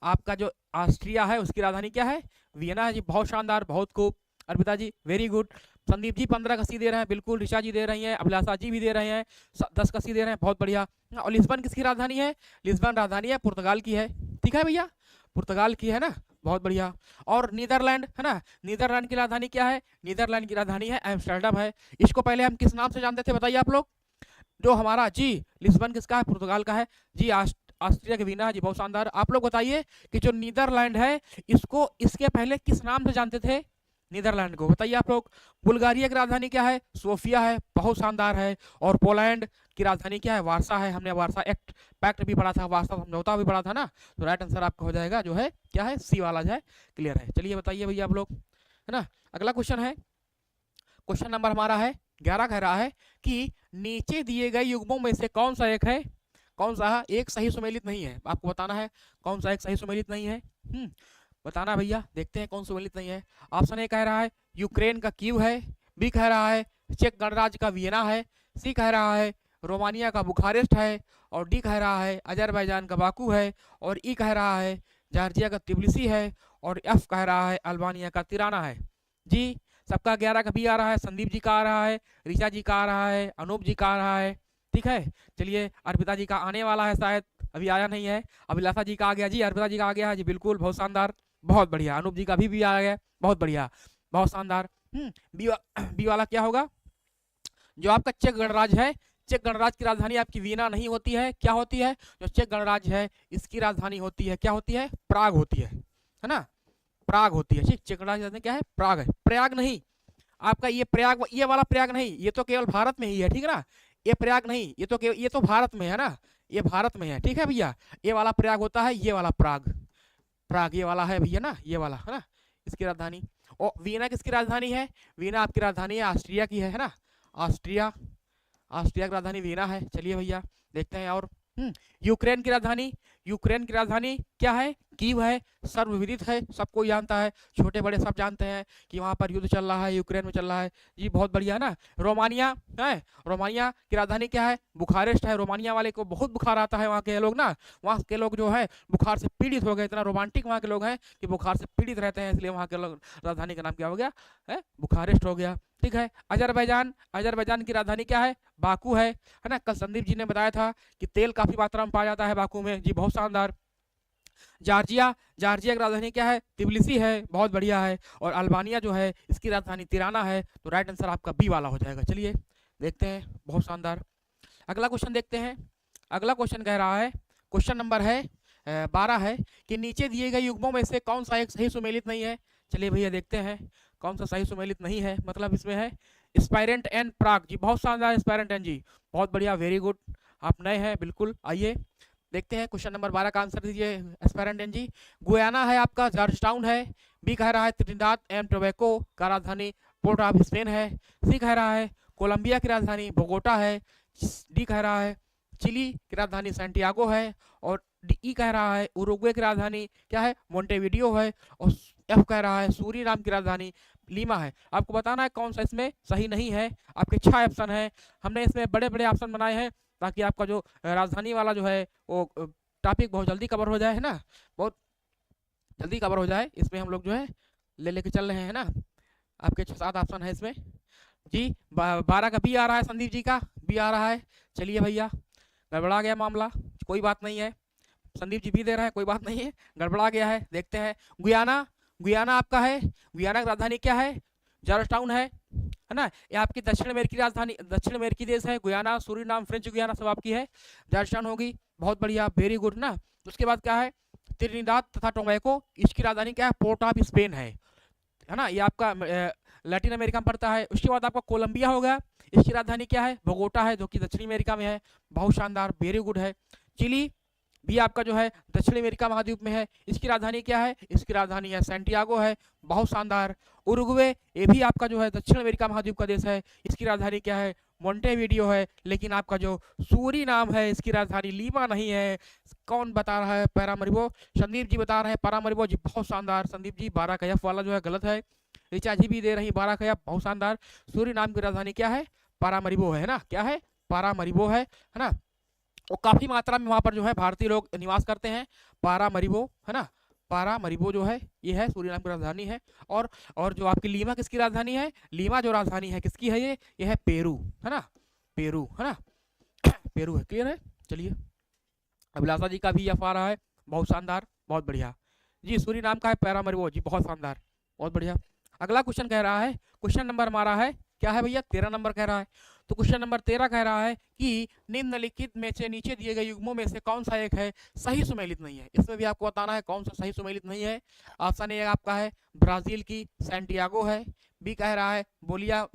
आपका जो ऑस्ट्रिया है उसकी राजधानी क्या है, वियना है। जी बहुत शानदार, बहुत खूब अर्पिता जी, वेरी गुड। संदीप जी 15 का सी दे रहे हैं, बिल्कुल, ऋषा जी दे रही हैं, अभिलाषा जी भी दे रहे हैं, 10 का सी दे रहे हैं, बहुत बढ़िया। और लिस्बन किसकी राजधानी है, लिस्बन राजधानी है पुर्तगाल की है, ठीक है भैया, पुर्तगाल की है ना, बहुत बढ़िया। और नीदरलैंड है ना, नीदरलैंड की राजधानी क्या है, नीदरलैंड की राजधानी है एम्स्टर्डम है। इसको पहले हम किस नाम से जानते थे बताइए आप लोग, जो हमारा जी लिस्बन किसका है, पुर्तगाल का है, जी ऑस्ट्रिया के वीना है, जी बहुत शानदार। आप लोग बताइए कि जो नीदरलैंड है इसको इसके पहले किस नाम से जानते थे, नीदरलैंड को बताइए आप लोग। बुल्गारिया की राजधानी क्या है, सोफिया है, बहुत शानदार है। और पोलैंड की राजधानी क्या है, वार्सा है, हमने वार्सा पैक्ट भी पढ़ा था, वार्सा समझौता भी पढ़ा था ना, तो राइट आंसर आपका हो जाएगा जो है क्या है, सी वाला जो है, क्लियर है। चलिए बताइए भैया आप लोग, है ना। अगला क्वेश्चन है, क्वेश्चन नंबर हमारा है 11, कह रहा है कि नीचे दिए गए युग्मों में से कौन सा एक है, कौन सा एक सही सुमेलित नहीं है, आपको बताना है कौन सा एक सही सुमेलित नहीं है। बताना भैया, देखते हैं कौन सुमेलित नहीं है। ऑप्शन ए कह रहा है यूक्रेन का कीव है, बी कह रहा है चेक गणराज्य का वियना है, सी कह रहा है रोमानिया का बुखारेस्ट है, और डी कह रहा है अजरबैजान का बाकू है, और ई कह रहा है जॉर्जिया का तिबिलिसी है, और एफ कह रहा है अल्बानिया का तिराना है। जी सबका 11 का बी आ रहा है, संदीप जी का आ रहा है, ऋचा जी का आ रहा है, अनूप जी का आ रहा है। ठीक है, चलिए अर्पिता जी का आने वाला है, शायद अभी आया नहीं है। अभिलाषा जी का आ गया जी, अर्पिता जी का आ गया है जी, बिल्कुल बहुत शानदार, बहुत बढ़िया। अनूप जी का भी आ गया, बहुत बढ़िया, बहुत शानदार। बी वाला क्या होगा? जो आपका चेक गणराज्य है, चेक गणराज्य की राजधानी आपकी वीना नहीं होती है, क्या होती है? जो चेक गणराज्य है इसकी राजधानी होती है, क्या होती है? प्राग होती है ना, प्राग होती है। चेक गणराज्य क्या है? प्राग है, प्रयाग नहीं। आपका ये प्रयाग, ये वाला प्रयाग नहीं, ये तो केवल भारत में ही है, ठीक है ना। ये प्रयाग नहीं, ये तो केवल, ये तो भारत में है ना, ये भारत में है, ठीक है भैया। ये वाला प्रयाग होता है, ये वाला प्राग, प्राग ये वाला है भैया ना, ये वाला है ना, इसकी राजधानी। और वीना किसकी राजधानी है? वीना आपकी राजधानी है ऑस्ट्रिया की है ना, ऑस्ट्रिया, ऑस्ट्रिया की राजधानी वीना है। चलिए भैया देखते हैं। और यूक्रेन की राजधानी, यूक्रेन की राजधानी क्या है? कीव है, सर्वविदित है, सबको जानता है, छोटे बड़े सब जानते हैं कि वहाँ पर युद्ध चल रहा है, यूक्रेन में चल रहा है जी, बहुत बढ़िया ना। रोमानिया है, रोमानिया की राजधानी क्या है? बुखारेस्ट है। रोमानिया वाले को बहुत बुखार आता है, वहाँ के लोग ना, वहाँ के लोग जो है बुखार से पीड़ित हो गए, इतना रोमांटिक वहाँ के लोग हैं कि बुखार से पीड़ित रहते हैं, इसलिए वहाँ के लोग राजधानी का नाम क्या हो गया है? बुखारेस्ट हो गया। ठीक है, अजरबैजान, अजरबैजान की राजधानी क्या है? बाकू है ना। कल संदीप जी ने बताया था कि तेल काफी मात्रा में पाया जाता है बाकू में जी, बहुत शानदार। जॉर्जिया, जॉर्जिया की राजधानी क्या है? तिबिलिसी है, बहुत बढ़िया है। और अल्बानिया जो है इसकी राजधानी तिराना है, तो राइट आंसर आपका बी वाला हो जाएगा। चलिए देखते हैं, बहुत शानदार। अगला क्वेश्चन देखते हैं। अगला क्वेश्चन कह रहा है, क्वेश्चन नंबर है 12 है कि नीचे दिए गए युग्मों में से कौन सा एक सही सुमेलित नहीं है। चलिए भैया देखते हैं कौन सा सही सुमेलित नहीं है। मतलब इसमें है स्पायरेंट एंड प्राग जी, बहुत शानदार स्पायरेंट एंड जी, बहुत बढ़िया, वेरी गुड, आप नए हैं बिल्कुल। आइए देखते हैं क्वेश्चन नंबर 12 का आंसर दीजिए एस्पायरेंट एंड जी। गुयाना है आपका, जॉर्ज टाउन है। बी कह रहा है त्रिनिदाद एंड टोबैको का राजधानी पोर्ट ऑफ स्पेन है। सी कह रहा है कोलंबिया की राजधानी बोगोटा है। डी कह रहा है चिली की राजधानी सैंटियागो है। और डी कह रहा है उरुग्वे की राजधानी क्या है? मोंटेविडियो है। और एफ कह रहा है सूरीनाम की राजधानी लीमा है। आपको बताना है कौन सा इसमें सही नहीं है। आपके 6 ऑप्शन है, हमने इसमें बड़े बड़े ऑप्शन बनाए हैं ताकि आपका जो राजधानी वाला जो है वो टॉपिक बहुत जल्दी कवर हो जाए, है ना, बहुत जल्दी कवर हो जाए। इसमें हम लोग जो है लेके चल रहे हैं ना। आपके 7 ऑप्शन है इसमें जी। 12 का बी आ रहा है, संदीप जी का बी आ रहा है। चलिए भैया गड़बड़ा गया मामला, कोई बात नहीं है, संदीप जी भी दे रहा है, कोई बात नहीं है, गड़बड़ा गया है। देखते हैं गुयाना, गुयाना आपका है, गुयाना की राजधानी क्या है? जॉर्ज टाउन है ना। ये आपकी दक्षिण अमेरिकी राजधानी, दक्षिण अमेरिकी देश है गुयाना, सूरीनाम, फ्रेंच गुयाना सब आपकी है, जॉर्ज टाउन होगी, बहुत बढ़िया, वेरी गुड ना। उसके बाद क्या है? त्रिनिदाद तथा टोबैको, इसकी राजधानी क्या है? पोर्ट ऑफ स्पेन है ना, ये आपका लैटिन अमेरिका में पड़ता है। उसके बाद आपका कोलंबिया हो गया, इसकी राजधानी क्या है? बोगोटा है, जो कि दक्षिण अमेरिका में है, बहुत शानदार, वेरी गुड है। चिली भी आपका जो है दक्षिण अमेरिका महाद्वीप में है, इसकी राजधानी क्या है? इसकी राजधानी है सैंटियागो है, बहुत शानदार। उरुग्वे, ये भी आपका जो है दक्षिण अमेरिका महाद्वीप का देश है, इसकी राजधानी क्या है? मोंटेविडियो है। लेकिन आपका जो सूरीनाम है इसकी राजधानी लीमा नहीं है। कौन बता रहा है? पैरामरिबो, संदीप जी बता रहे हैं पैरामरिबो जी, बहुत शानदार संदीप जी। 12 का एफ वाला जो है गलत है, ऋचा जी भी दे रही 12 का एफ, बहुत शानदार। सूरीनाम की राजधानी क्या है? पैरामरिबो है ना, क्या है? पैरामरिबो है ना। और काफी मात्रा में वहां पर जो है भारतीय लोग निवास करते हैं, पैरामरिबो है ना, पैरामरिबो जो है ये है सूरीनाम की राजधानी है। और जो आपकी लीमा किसकी राजधानी है? लीमा जो राजधानी है किसकी है? ये है पेरू, है ना, पेरू है ना, पेरू है, क्लियर है। चलिए अभिलाषा जी का भी एफ आ रहा है, बहुत शानदार, बहुत बढ़िया जी। सूरीनाम का है पैरामरिबो जी, बहुत शानदार, बहुत बढ़िया। अगला क्वेश्चन कह रहा है, क्वेश्चन नंबर हमारा है क्या है भैया? 13 नंबर कह रहा है। तो क्वेश्चन नंबर 13 कह रहा है कि निम्नलिखित में से नीचे दिए गए युग्मों में से कौन सा एक है सही सुमेलित नहीं है। इसमें भी आपको बताना है कौन सा सही सुमेलित नहीं है। ऑप्शन ए आपका है ब्राजील की सैंटियागो है। बी कह रहा है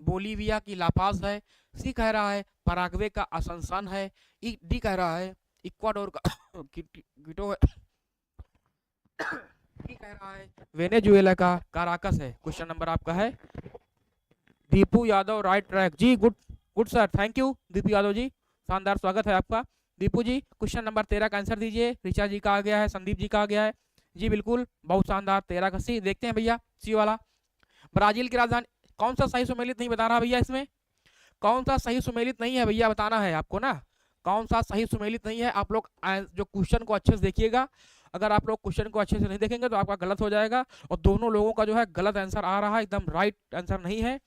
बोलीविया की लापाज है। सी कह रहा है पराग्वे का असंसन है। डी कह रहा है इक्वाडोर का गिटो है। डी कह रहा है वेनेजुएला का काराकस है। क्वेश्चन नंबर आपका है दीपू यादव, राइट ट्रैक जी, good good sir, thank you Deepu Yadav ji, शानदार स्वागत है आपका। दीपू जी क्वेश्चन नंबर 13 का आंसर दीजिए। ऋचा जी का आ गया है, संदीप जी का आ गया है जी, बिल्कुल बहुत शानदार। 13 का सी, देखते हैं भैया सी वाला। ब्राजील की राजधानी, कौन सा सही सुमेलित नहीं बता रहा भैया? इसमें कौन सा सही सुमेलित नहीं है भैया, बताना है आपको ना, कौन सा सही सुमेलित नहीं है। आप लोग जो क्वेश्चन को अच्छे से देखिएगा, अगर आप लोग क्वेश्चन को अच्छे से नहीं देखेंगे तो आपका गलत हो जाएगा, और दोनों लोगों का जो है गलत आंसर आ रहा है, एकदम राइट आंसर नहीं है,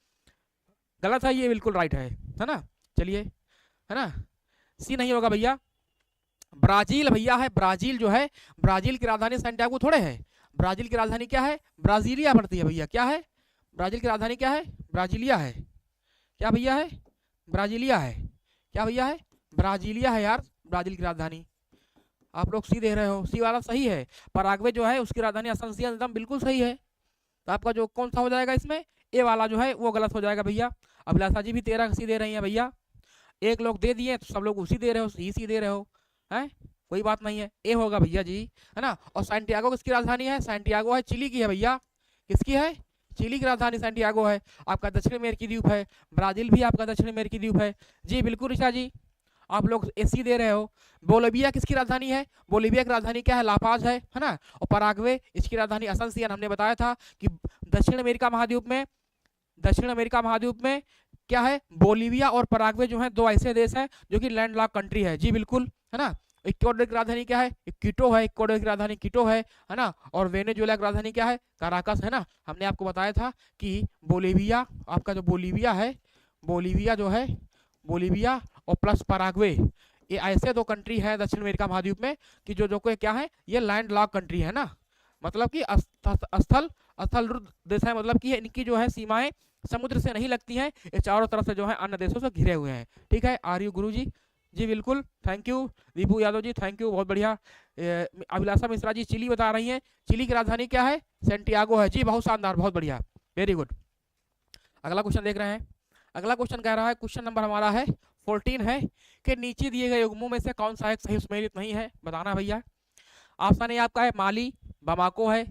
गलत है, ये बिल्कुल राइट है ना। चलिए, है ना, सी नहीं होगा भैया। ब्राजील भैया है, ब्राजील जो है, ब्राजील की राजधानी सैंटियागो थोड़े है, ब्राजील की राजधानी क्या है, ब्राजीलिया पड़ती है भैया। क्या है, ब्राजील की राजधानी क्या है, ब्राजीलिया है। क्या भैया है, ब्राजीलिया है। क्या भैया है, ब्राजीलिया है यार, ब्राजील की राजधानी। आप लोग सी दे रहे हो, सी वाला सही है। पराग्वे जो है उसकी राजधानी असंसिया, एकदम बिल्कुल सही है। तो आपका जो कौन सा हो जाएगा इसमें, ए वाला जो है वो गलत हो जाएगा भैया। अभिलाषा जी भी 13 सी दे रही हैं भैया, एक लोग दे दिए तो सब लोग उसी दे रहे हो, सी दे रहे हो, हैं, कोई बात नहीं है, ए होगा भैया जी, है ना। और सैंटियागो किसकी राजधानी है, सैंटियागो है चिली की है भैया। किसकी है, चिली की राजधानी सैंटियागो है। आपका दक्षिण अमेरिकी द्वीप है, ब्राजील भी आपका दक्षिण अमेरिकी द्वीप है जी, बिल्कुल ऋषा जी, आप लोग एसी दे रहे हो। बोलिविया किसकी राजधानी है, बोलिविया की राजधानी क्या है, लापाज है ना। और पराग्वे, इसकी राजधानी असंसियन। हमने बताया था कि दक्षिण अमेरिका महाद्वीप में, दक्षिण अमेरिका महाद्वीप में क्या है, बोलिविया और पराग्वे जो है दो ऐसे देश हैं जो कि लैंडलॉक कंट्री है जी, बिल्कुल, है ना। इक्वाडोर की राजधानी क्या है, क्विटो है, इक्वाडोर की राजधानी क्विटो है ना। और वेनेजुएला की राजधानी क्या है, काराकस है ना। हमने आपको बताया था कि बोलिविया, आपका जो बोलिविया है, बोलिविया जो है, बोलिविया और प्लस पराग्वे, ये ऐसे दो कंट्री है दक्षिण अमेरिका महाद्वीप में कि जो क्या है, ये लैंड लॉक कंट्री है ना, मतलब कि स्थल देश है, मतलब कि इनकी जो है सीमाएं समुद्र से नहीं लगती हैं, ये चारों तरफ से जो है अन्य देशों से घिरे हुए हैं। ठीक है, आर यू गुरु जी, जी बिल्कुल, thank you. Deepu Yadav ji thank you, बहुत बढ़िया। अभिलाषा मिश्रा जी चिली बता रही हैं, चिली की राजधानी क्या है, सैंटियागो है जी, बहुत शानदार, बहुत बढ़िया, वेरी गुड। अगला क्वेश्चन देख रहे हैं। अगला क्वेश्चन कह रहा है, क्वेश्चन नंबर हमारा है 14 है कि नीचे दिए गए युग्मों में से कौन सा एक सही सुमेलित नहीं है, बताना भैया। ऑप्शन ए आपका है माली, बमाको है,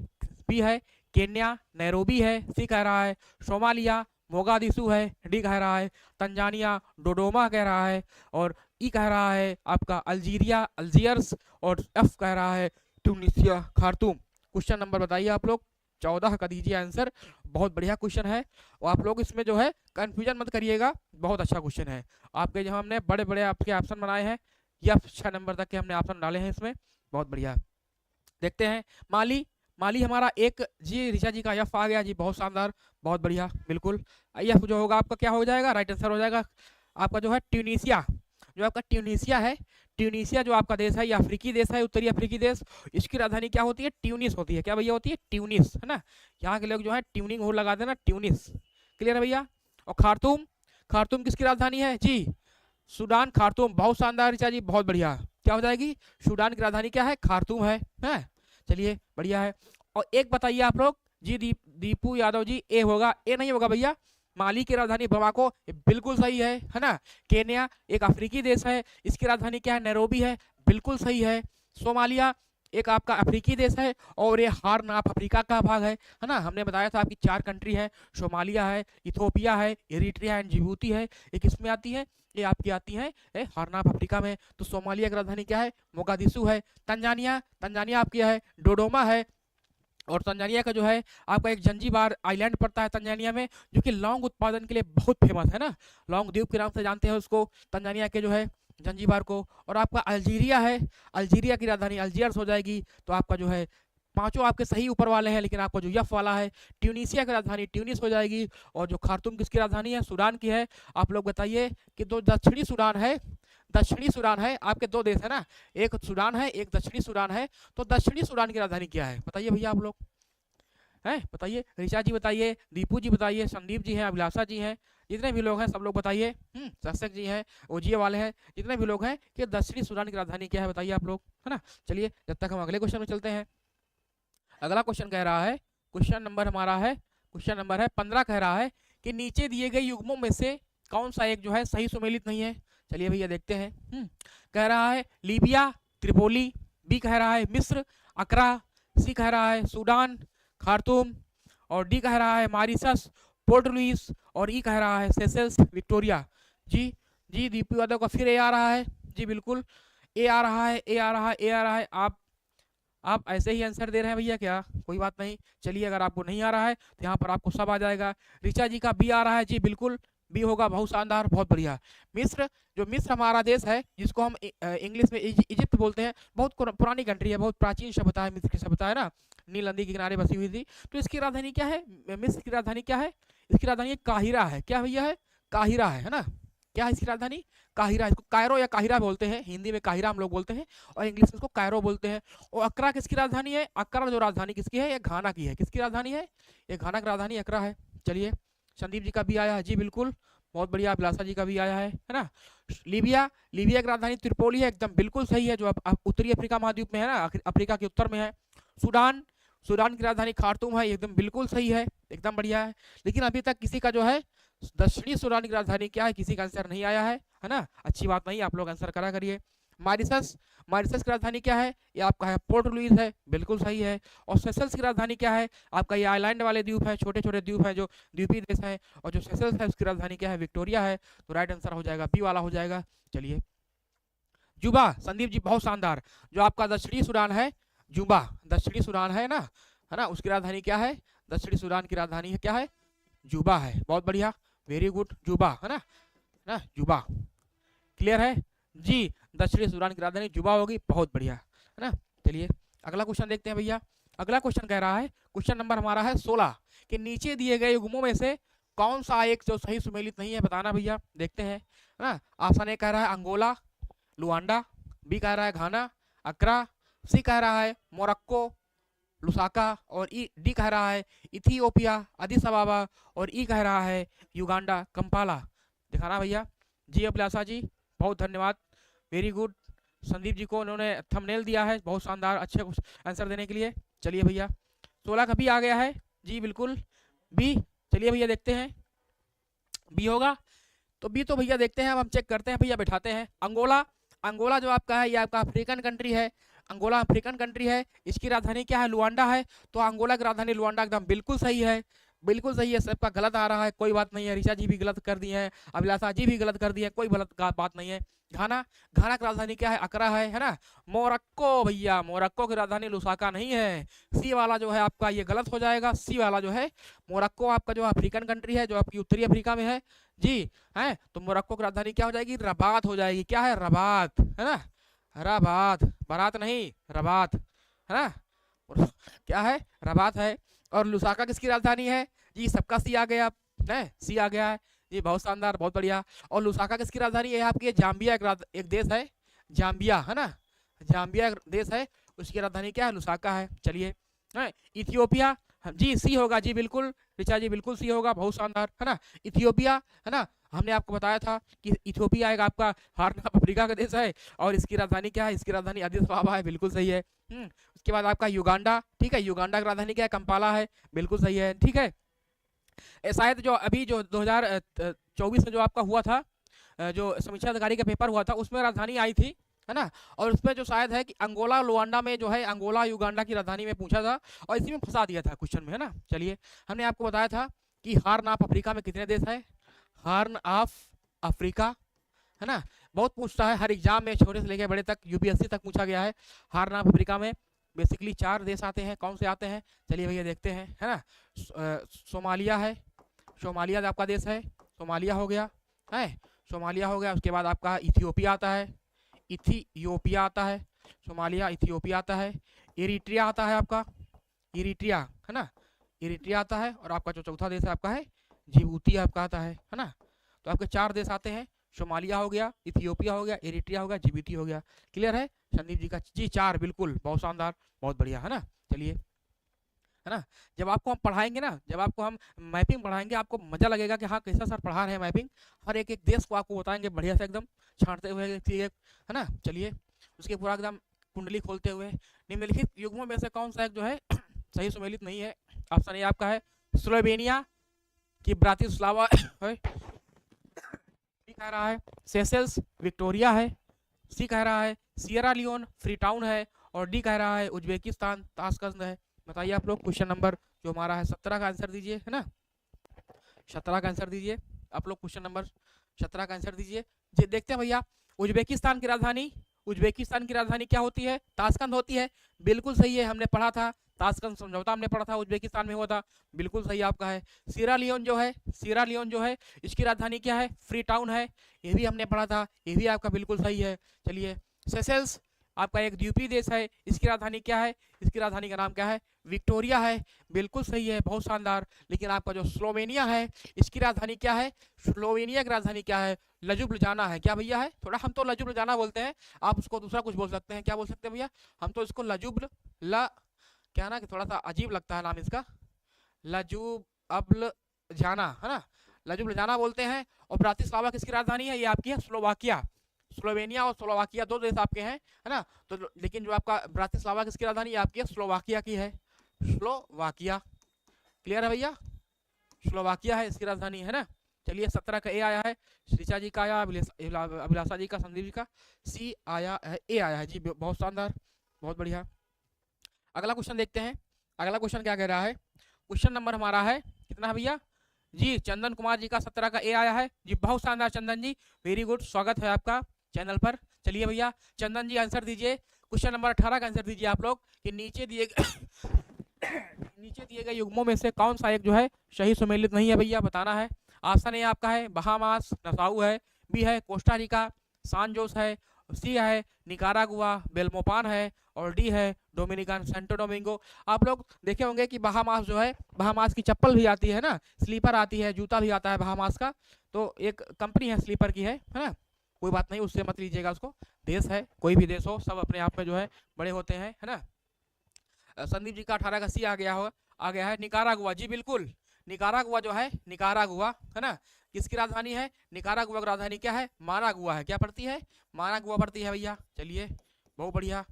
बी है केन्या, नैरोबी है, सी कह रहा है सोमालिया, मोगादिशु है, डी कह रहा है तंजानिया, डोडोमा कह रहा है, और ई कह रहा है आपका अल्जीरिया, अल्जियर्स, और एफ कह रहा है ट्यूनिसिया, खार्तूम। क्वेश्चन नंबर बताइए आप लोग, 14 का दीजिए आंसर। बहुत बढ़िया क्वेश्चन है, और आप लोग इसमें जो है कंफ्यूजन मत करिएगा, बहुत अच्छा क्वेश्चन है। आपके जो हमने बड़े बड़े आपके ऑप्शन बनाए हैं, या 6 नंबर तक के हमने ऑप्शन डाले हैं इसमें, बहुत बढ़िया। देखते हैं, माली, माली हमारा एक जी, ऋचा जी का एफ आ गया जी, बहुत शानदार, बहुत बढ़िया, बिल्कुल। एफ जो होगा आपका क्या हो जाएगा, राइट आंसर हो जाएगा आपका जो है ट्यूनीसिया। जो आपका ट्यूनीसिया है, ट्यूनीसिया जो आपका देश है, ये अफ्रीकी देश है, उत्तरी अफ्रीकी देश। इसकी राजधानी क्या होती है, ट्यूनिस होती है। क्या भैया होती है, ट्यूनिस, है ना। यहाँ के लोग जो है ट्यूनिंग हो लगा देना, ट्यूनिस, क्लियर है भैया। और खार्तूम, खार्तूम किसकी राजधानी है जी, सूडान, खार्तूम, बहुत शानदार ऋचा जी, बहुत बढ़िया। क्या हो जाएगी, सूडान की राजधानी क्या है, खार्तूम है। चलिए बढ़िया है। और एक बताइए आप लोग जी, दीपू यादव जी, ए होगा, ए नहीं होगा भैया। माली की राजधानी बमाको, बिल्कुल सही है ना। केन्या एक अफ्रीकी देश है, इसकी राजधानी क्या है, नैरोबी है, बिल्कुल सही है। सोमालिया एक आपका अफ्रीकी देश है, और ये हार्न ऑफ अफ्रीका का भाग है ना। हमने बताया था आपकी 4 कंट्री है, सोमालिया है, इथोपिया है, इरिट्रिया एंड जिबूती है, एक इसमें आती है, ये आपकी आती है हार्न ऑफ अफ्रीका में। तो सोमालिया की राजधानी क्या है, मोगादिशु है। तंजानिया, तंजानिया आपकी है डोडोमा है, और तंजानिया का जो है आपका एक जंजीबार आइलैंड पड़ता है तंजानिया में, जो कि लौंग उत्पादन के लिए बहुत फेमस है ना, लौंग द्वीप के नाम से जानते हैं उसको, तंजानिया के जो है जंजीबार को। और आपका अल्जीरिया है, अल्जीरिया की राजधानी अल्जियर्स हो जाएगी। तो आपका जो है पांचों आपके सही ऊपर वाले हैं, लेकिन आपका जो यफ वाला है, ट्यूनीसिया की राजधानी ट्यूनिस हो जाएगी। और जो खार्तूम किसकी राजधानी है, सूडान की है। आप लोग बताइए कि जो दक्षिणी सूडान है, दक्षिणी सूडान है, आपके 2 देश है ना, एक सूडान है, एक दक्षिणी सूडान है। तो दक्षिणी सूडान की राजधानी क्या है, बताइए भैया आप लोग, हैं बताइए, ऋचा जी बताइए, दीपू जी बताइए, संदीप जी हैं, अभिलाषा जी हैं, जितने भी लोग हैं सब लोग बताइए, दर्शक जी हैं, ओजीए वाले हैं, जितने भी लोग हैं कि दक्षिणी सूडान की राजधानी क्या है, बताइए आप लोग, है ना। चलिए जब तक हम अगले क्वेश्चन में चलते हैं। अगला क्वेश्चन कह रहा है, क्वेश्चन नंबर हमारा है, क्वेश्चन नंबर है 15, कह रहा है कि नीचे दिए गए युग्मों में से कौन सा एक जो है सही सुमेलित नहीं है। चलिए भैया देखते हैं। कह रहा है लीबिया, त्रिपोली, बी कह रहा है मिस्र, अकरा, सी कह रहा है सूडान, खार्तूम, और डी कह रहा है मॉरिशस, पोर्ट लुइस, और ई कह रहा है सेशेल्स, विक्टोरिया। जी जी, दीपू यादव का फिर ए आ रहा है जी, बिल्कुल ए आ रहा है, ए आ रहा है, ए आ रहा है। आप ऐसे ही आंसर दे रहे हैं भैया क्या, कोई बात नहीं। चलिए अगर आपको नहीं आ रहा है तो यहाँ पर आपको सब आ जाएगा। ऋचा जी का बी आ रहा है जी, बिल्कुल बी होगा, बहुत शानदार, बहुत बढ़िया। मिस्र, जो मिस्र हमारा देश है जिसको हम इंग्लिश में इजिप्ट बोलते हैं, बहुत पुरानी कंट्री है, बहुत प्राचीन सभ्यता है, मिस्र की सभ्यता है ना, नील नदी के किनारे बसी हुई थी। तो इसकी राजधानी क्या है, मिस्र की राजधानी क्या है, इसकी राजधानी काहिरा है। क्या भैया है, काहिरा है ना। क्या है इसकी राजधानी, काहिरा। इसको कायरो या काहिरा बोलते हैं, हिंदी में काहिरा हम लोग बोलते हैं और इंग्लिश में इसको कायरो बोलते हैं। और अकरा किसकी राजधानी है, अकरा जो राजधानी किसकी है, ये घाना की है। किसकी राजधानी है, ये घाना की राजधानी अकरा है। चलिए, संदीप जी का भी आया है जी बिल्कुल, बहुत बढ़िया। अभिलाषा जी का भी आया है ना। लीबिया, लीबिया की राजधानी त्रिपोली है, एकदम बिल्कुल सही है, जो उत्तरी अफ्रीका महाद्वीप में है ना, अफ्रीका के उत्तर में है। सूडान, सूडान की राजधानी खार्तूम है, एकदम बिल्कुल सही है, एकदम बढ़िया है। लेकिन अभी तक किसी का जो है दक्षिणी सूडान की राजधानी क्या है, किसी का आंसर नहीं आया है ना। अच्छी बात नहीं, आप लोग आंसर करा करिए। मॉरिशस, मॉरिशस की राजधानी क्या है, ये आपका है पोर्ट लुइस है, बिल्कुल सही है। और सेशल्स की राजधानी क्या है, आपका ये आइलैंड वाले द्वीप है, छोटे छोटे द्वीप है जो द्वीपीय देश है। और जो सेशल्स है उसकी राजधानी क्या है, विक्टोरिया है। तो राइट आंसर हो जाएगा बी वाला हो जाएगा। चलिए, जुबा, संदीप जी बहुत शानदार, जो आपका दक्षिणी सूडान है, जुबा दक्षिणी सूडान है ना, उसकी राजधानी क्या है, दक्षिणी सूडान की राजधानी है क्या है, जुबा है, बहुत बढ़िया, वेरी गुड, जुबा है ना, जुबा, क्लियर है जी। दक्षिणी सूडान की राजधानी जुबा होगी, बहुत बढ़िया है ना। चलिए, अगला क्वेश्चन देखते हैं भैया। अगला क्वेश्चन कह रहा है, क्वेश्चन नंबर हमारा है 16, कि नीचे दिए गए युग्मों में से कौन सा एक जो सही सुमेलित नहीं है, बताना भैया। देखते हैं ना। ऑप्शन ए कह रहा है अंगोला, लुआंडा, बी कह रहा है घाना, अक्रा, सी कह रहा है मोरक्को, लुसाका, और डी कह रहा है इथियोपिया, अदिस अबाबा, और ई कह रहा है युगांडा, कंपाला। दिखाना भैया जी। अभिलाषा जी बहुत धन्यवाद, वेरी गुड। संदीप जी को उन्होंने थंबनेल दिया है, बहुत शानदार, अच्छे आंसर देने के लिए। चलिए भैया, 16 का बी आ गया है जी बिल्कुल, बी। चलिए भैया देखते हैं, बी होगा तो बी तो भैया देखते हैं, अब हम चेक करते हैं भैया, बैठाते हैं। अंगोला, अंगोला जो आपका है ये आपका अफ्रीकन कंट्री है, अंगोला अफ्रीकन कंट्री है। इसकी राजधानी क्या है, लुआंडा है। तो अंगोला की राजधानी लुआंडा, एकदम बिल्कुल सही है, बिल्कुल सही है। सबका गलत आ रहा है, कोई बात नहीं है। ऋषा जी भी गलत कर दी है, अभिलाषा जी भी गलत कर दी है, कोई गलत बात नहीं है। घाना, घाना की राजधानी क्या है, अकरा है ना। मोरक्को भैया, मोरक्को की राजधानी लुसाका नहीं है। सी वाला जो है आपका ये गलत हो जाएगा, सी वाला जो है मोरक्को आपका जो अफ्रीकन कंट्री है, जो आपकी उत्तरी अफ्रीका में है जी है। तो मोरक्को की राजधानी क्या हो जाएगी, रबात हो जाएगी। क्या है, रबात है ना, रबात, बारात नहीं, रबात है ना, क्या है, रबात है। और लुसाका किसकी राजधानी है जी, सबका सी आ गया है, सी आ गया है जी, बहुत शानदार, बहुत बढ़िया। और लुसाका किसकी राजधानी है, आपकी जाम्बिया एक देश है, जाम्बिया है ना, जाम्बिया एक देश है, उसकी राजधानी क्या है, लुसाका है। चलिए, इथियोपिया जी, सी होगा जी बिल्कुल, ऋचा जी बिल्कुल सी होगा, बहुत शानदार है ना। इथियोपिया है ना, हमने आपको बताया था कि इथियोपिया एक आपका हॉर्न ऑफ अफ्रीका का देश है, और इसकी राजधानी क्या है, इसकी राजधानी अदिस अबाबा है, बिल्कुल सही है। उसके बाद आपका युगांडा, ठीक है, युगांडा की राजधानी क्या है, कंपाला है, बिल्कुल सही है, ठीक है। शायद जो अभी जो 2024 में जो आपका हुआ था, जो समीक्षा अधिकारी का पेपर हुआ था, उसमें राजधानी आई थी है ना। और उसमें जो शायद है कि अंगोला लुआंडा में जो है, अंगोला युगांडा की राजधानी में पूछा था, और इसी में फंसा दिया था क्वेश्चन में है ना। चलिए, हमने आपको बताया था कि हॉर्न ऑफ अफ्रीका में कितने देश है, हॉर्न ऑफ अफ्रीका है ना, बहुत पूछता है हर एग्जाम में, छोटे से लेकर बड़े तक, यूपीएससी तक पूछा गया है। हॉर्न ऑफ अफ्रीका में बेसिकली 4 देश आते हैं, कौन से आते हैं, चलिए भैया देखते हैं है ना। सोमालिया है, सोमालिया आपका देश है, सोमालिया हो गया है, सोमालिया हो गया। उसके बाद आपका इथियोपिया आता है, इथियोपिया आता है, सोमालिया, इथियोपिया आता है। इरिट्रिया आता है आपका, इरिट्रिया है ना, इरिट्रिया आता है। और आपका जो चौथा देश है आपका है जिबूती आपका आता है ना। तो आपके 4 देश आते हैं, सोमालिया हो गया, इथियोपिया हो गया, इरिट्रिया हो गया, जिबूती हो गया। क्लियर है संदीप जी का जी, 4 बिल्कुल, बहुत शानदार, बहुत बढ़िया है ना। चलिए, है ना, जब आपको हम पढ़ाएंगे ना, जब आपको हम मैपिंग पढ़ाएंगे, आपको मजा लगेगा कि हाँ कैसा सर पढ़ा रहे हैं मैपिंग, हर एक एक देश को आपको बताएंगे बढ़िया से एकदम छांटते हुए है ना। चलिए, उसके पूरा एकदम कुंडली खोलते हुए, निम्नलिखित युग्मों में से कौन सा एक जो है सही सुमेलित नहीं है। ऑप्शन ए आपका है स्लोवेनिया की ब्रातिस्लावा है, बी कह रहा है सेशल्स, विक्टोरिया है, सी कह रहा है सियरा लियोन, फ्रीटाउन है, और डी कह रहा है उज्बेकिस्तान, ताशकंद है। बताइए आप लोग, क्वेश्चन नंबर जो हमारा है 17 का आंसर दीजिए है ना, 17 का आंसर दीजिए आप लोग, क्वेश्चन नंबर 17 का आंसर दीजिए। देखते हैं भैया, उज्बेकिस्तान की राजधानी, उज्बेकिस्तान की राजधानी क्या होती है, ताशकंद होती है, बिल्कुल सही है, हमने पढ़ा था ताशकंद समझौता हमने पढ़ा था, उज्बेकिस्तान में हुआ था, बिल्कुल सही आपका है। सीरा लियोन जो है इसकी राजधानी क्या है? फ्री टाउन है, ये भी हमने पढ़ा था, ये भी आपका बिल्कुल सही है। चलिए, सेशेल्स आपका एक द्वीपीय देश है, इसकी राजधानी क्या है? इसकी राजधानी का नाम क्या है? विक्टोरिया है, बिल्कुल सही है, बहुत शानदार। लेकिन आपका जो स्लोवेनिया है, इसकी राजधानी क्या है? स्लोवेनिया की राजधानी क्या है? लजुब्लिजाना है। क्या भैया है? थोड़ा हम तो लजुब्लिजाना बोलते हैं, आप उसको दूसरा कुछ बोल सकते हैं। क्या बोल सकते हैं भैया? हम तो इसको क्या ना, कि थोड़ा सा अजीब लगता है नाम इसका, लजुब्लिजाना है ना, लजुब्लिजाना बोलते हैं। और ब्रातिस्लावा किसकी राजधानी है? ये आपकी है स्लोवाकिया। स्लोवेनिया और स्लोवाकिया दो देश आपके हैं, है ना। तो लेकिन जो आपका ब्रातिस्लावा किसकी राजधानी आपकी है? स्लोवाकिया की है, स्लोवाकिया। क्लियर है भैया? स्लोवाकिया है इसकी राजधानी, है ना। चलिए, 17 का ए आया है, श्रीचा जी का आया, अभिलाषा जी का, संदीप जी का सी आया है, ए आया है जी, बहुत शानदार, बहुत बढ़िया। अगला क्वेश्चन देखते हैं। अगला क्वेश्चन क्या कह रहा है? क्वेश्चन नंबर हमारा है कितना भैया जी? चंदन कुमार जी का 17 का ए आया है जी, बहुत शानदार चंदन जी, वेरी गुड, स्वागत है आपका चैनल पर। चलिए भैया, चंदन जी आंसर दीजिए, क्वेश्चन नंबर 18 का आंसर दीजिए आप लोग, कि नीचे दिए गए युग्मों में से कौन सा एक जो है सही सुमेलित नहीं है भैया, बताना है। ऑप्शन ए आपका है बहामास, नसाउ है, बी है कोस्टा रिका, सान जोस है, सी है निकारागुआ, बेल्मोपान है, और डी है डोमिनिकन सेंटो डोमिंगो। आप लोग देखे होंगे कि बहामास जो है, बहामास की चप्पल भी आती है ना, स्लीपर आती है, जूता भी आता है बहामास का, तो एक कंपनी है स्लीपर की, है ना। कोई बात नहीं, उससे मत लीजिएगा उसको, देश है, कोई भी देश हो, सब अपने आप में जो है बड़े होते हैं, है ना। संदीप जी का 18 का सी आ गया है निकारागुआ जी, बिल्कुल। निकारागुआ जो है, निकारागुआ, है ना, किसकी राजधानी है? निकारागुआ की राजधानी क्या है? मानागुआ है। क्या पड़ती है? मानागुआ पड़ती है भैया। चलिए, बहुत बढ़िया,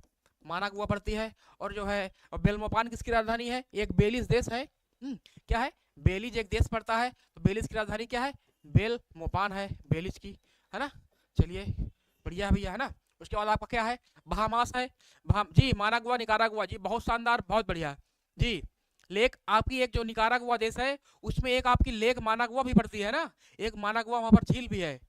मानागुआ पड़ती है। और जो है बेल्मोपान किसकी राजधानी है? एक बेलिस देश है, क्या है? बेलिज एक देश पड़ता है, तो बेलिस की राजधानी क्या है? बेल्मोपान है, बेलिज की, है ना। चलिए, बढ़िया भैया, है ना। उसके बाद आपका क्या है? बहामास है, जी, मानागुआ, निकारागुआ जी, बहुत शानदार, बहुत बढ़िया जी। लेक आपकी एक जो निकारागुआ देश है, उसमें एक आपकी लेक मानागुआ भी पड़ती है ना, एक मानागुआ वहां पर झील भी है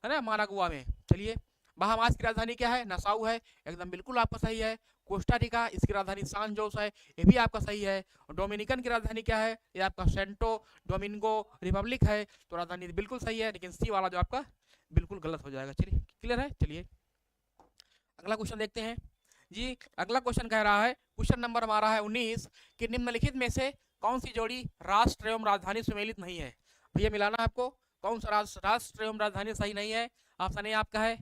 ना, मानागुआ में। चलिए, बहामास की राजधानी क्या है? नसाउ है, एकदम बिल्कुल आपका सही है। कोस्टा रिका, इसकी राजधानी सान जोस है, ये भी आपका सही है। डोमिनिकन की राजधानी क्या है? ये आपका सेंटो डोमिंगो रिपब्लिक है, तो राजधानी बिल्कुल सही है, लेकिन सी वाला जो आपका बिल्कुल गलत हो जाएगा। चलिए, क्लियर है। चलिए, अगला क्वेश्चन देखते हैं जी। अगला क्वेश्चन कह रहा है, क्वेश्चन नंबर हमारा है 19, कि निम्नलिखित में से कौन सी जोड़ी राष्ट्र एवं राजधानी सुमेलित नहीं है? भैया मिलाना आपको, कौन सा राष्ट्र एवं राजधानी सही नहीं है। ऑप्शन ए आपका है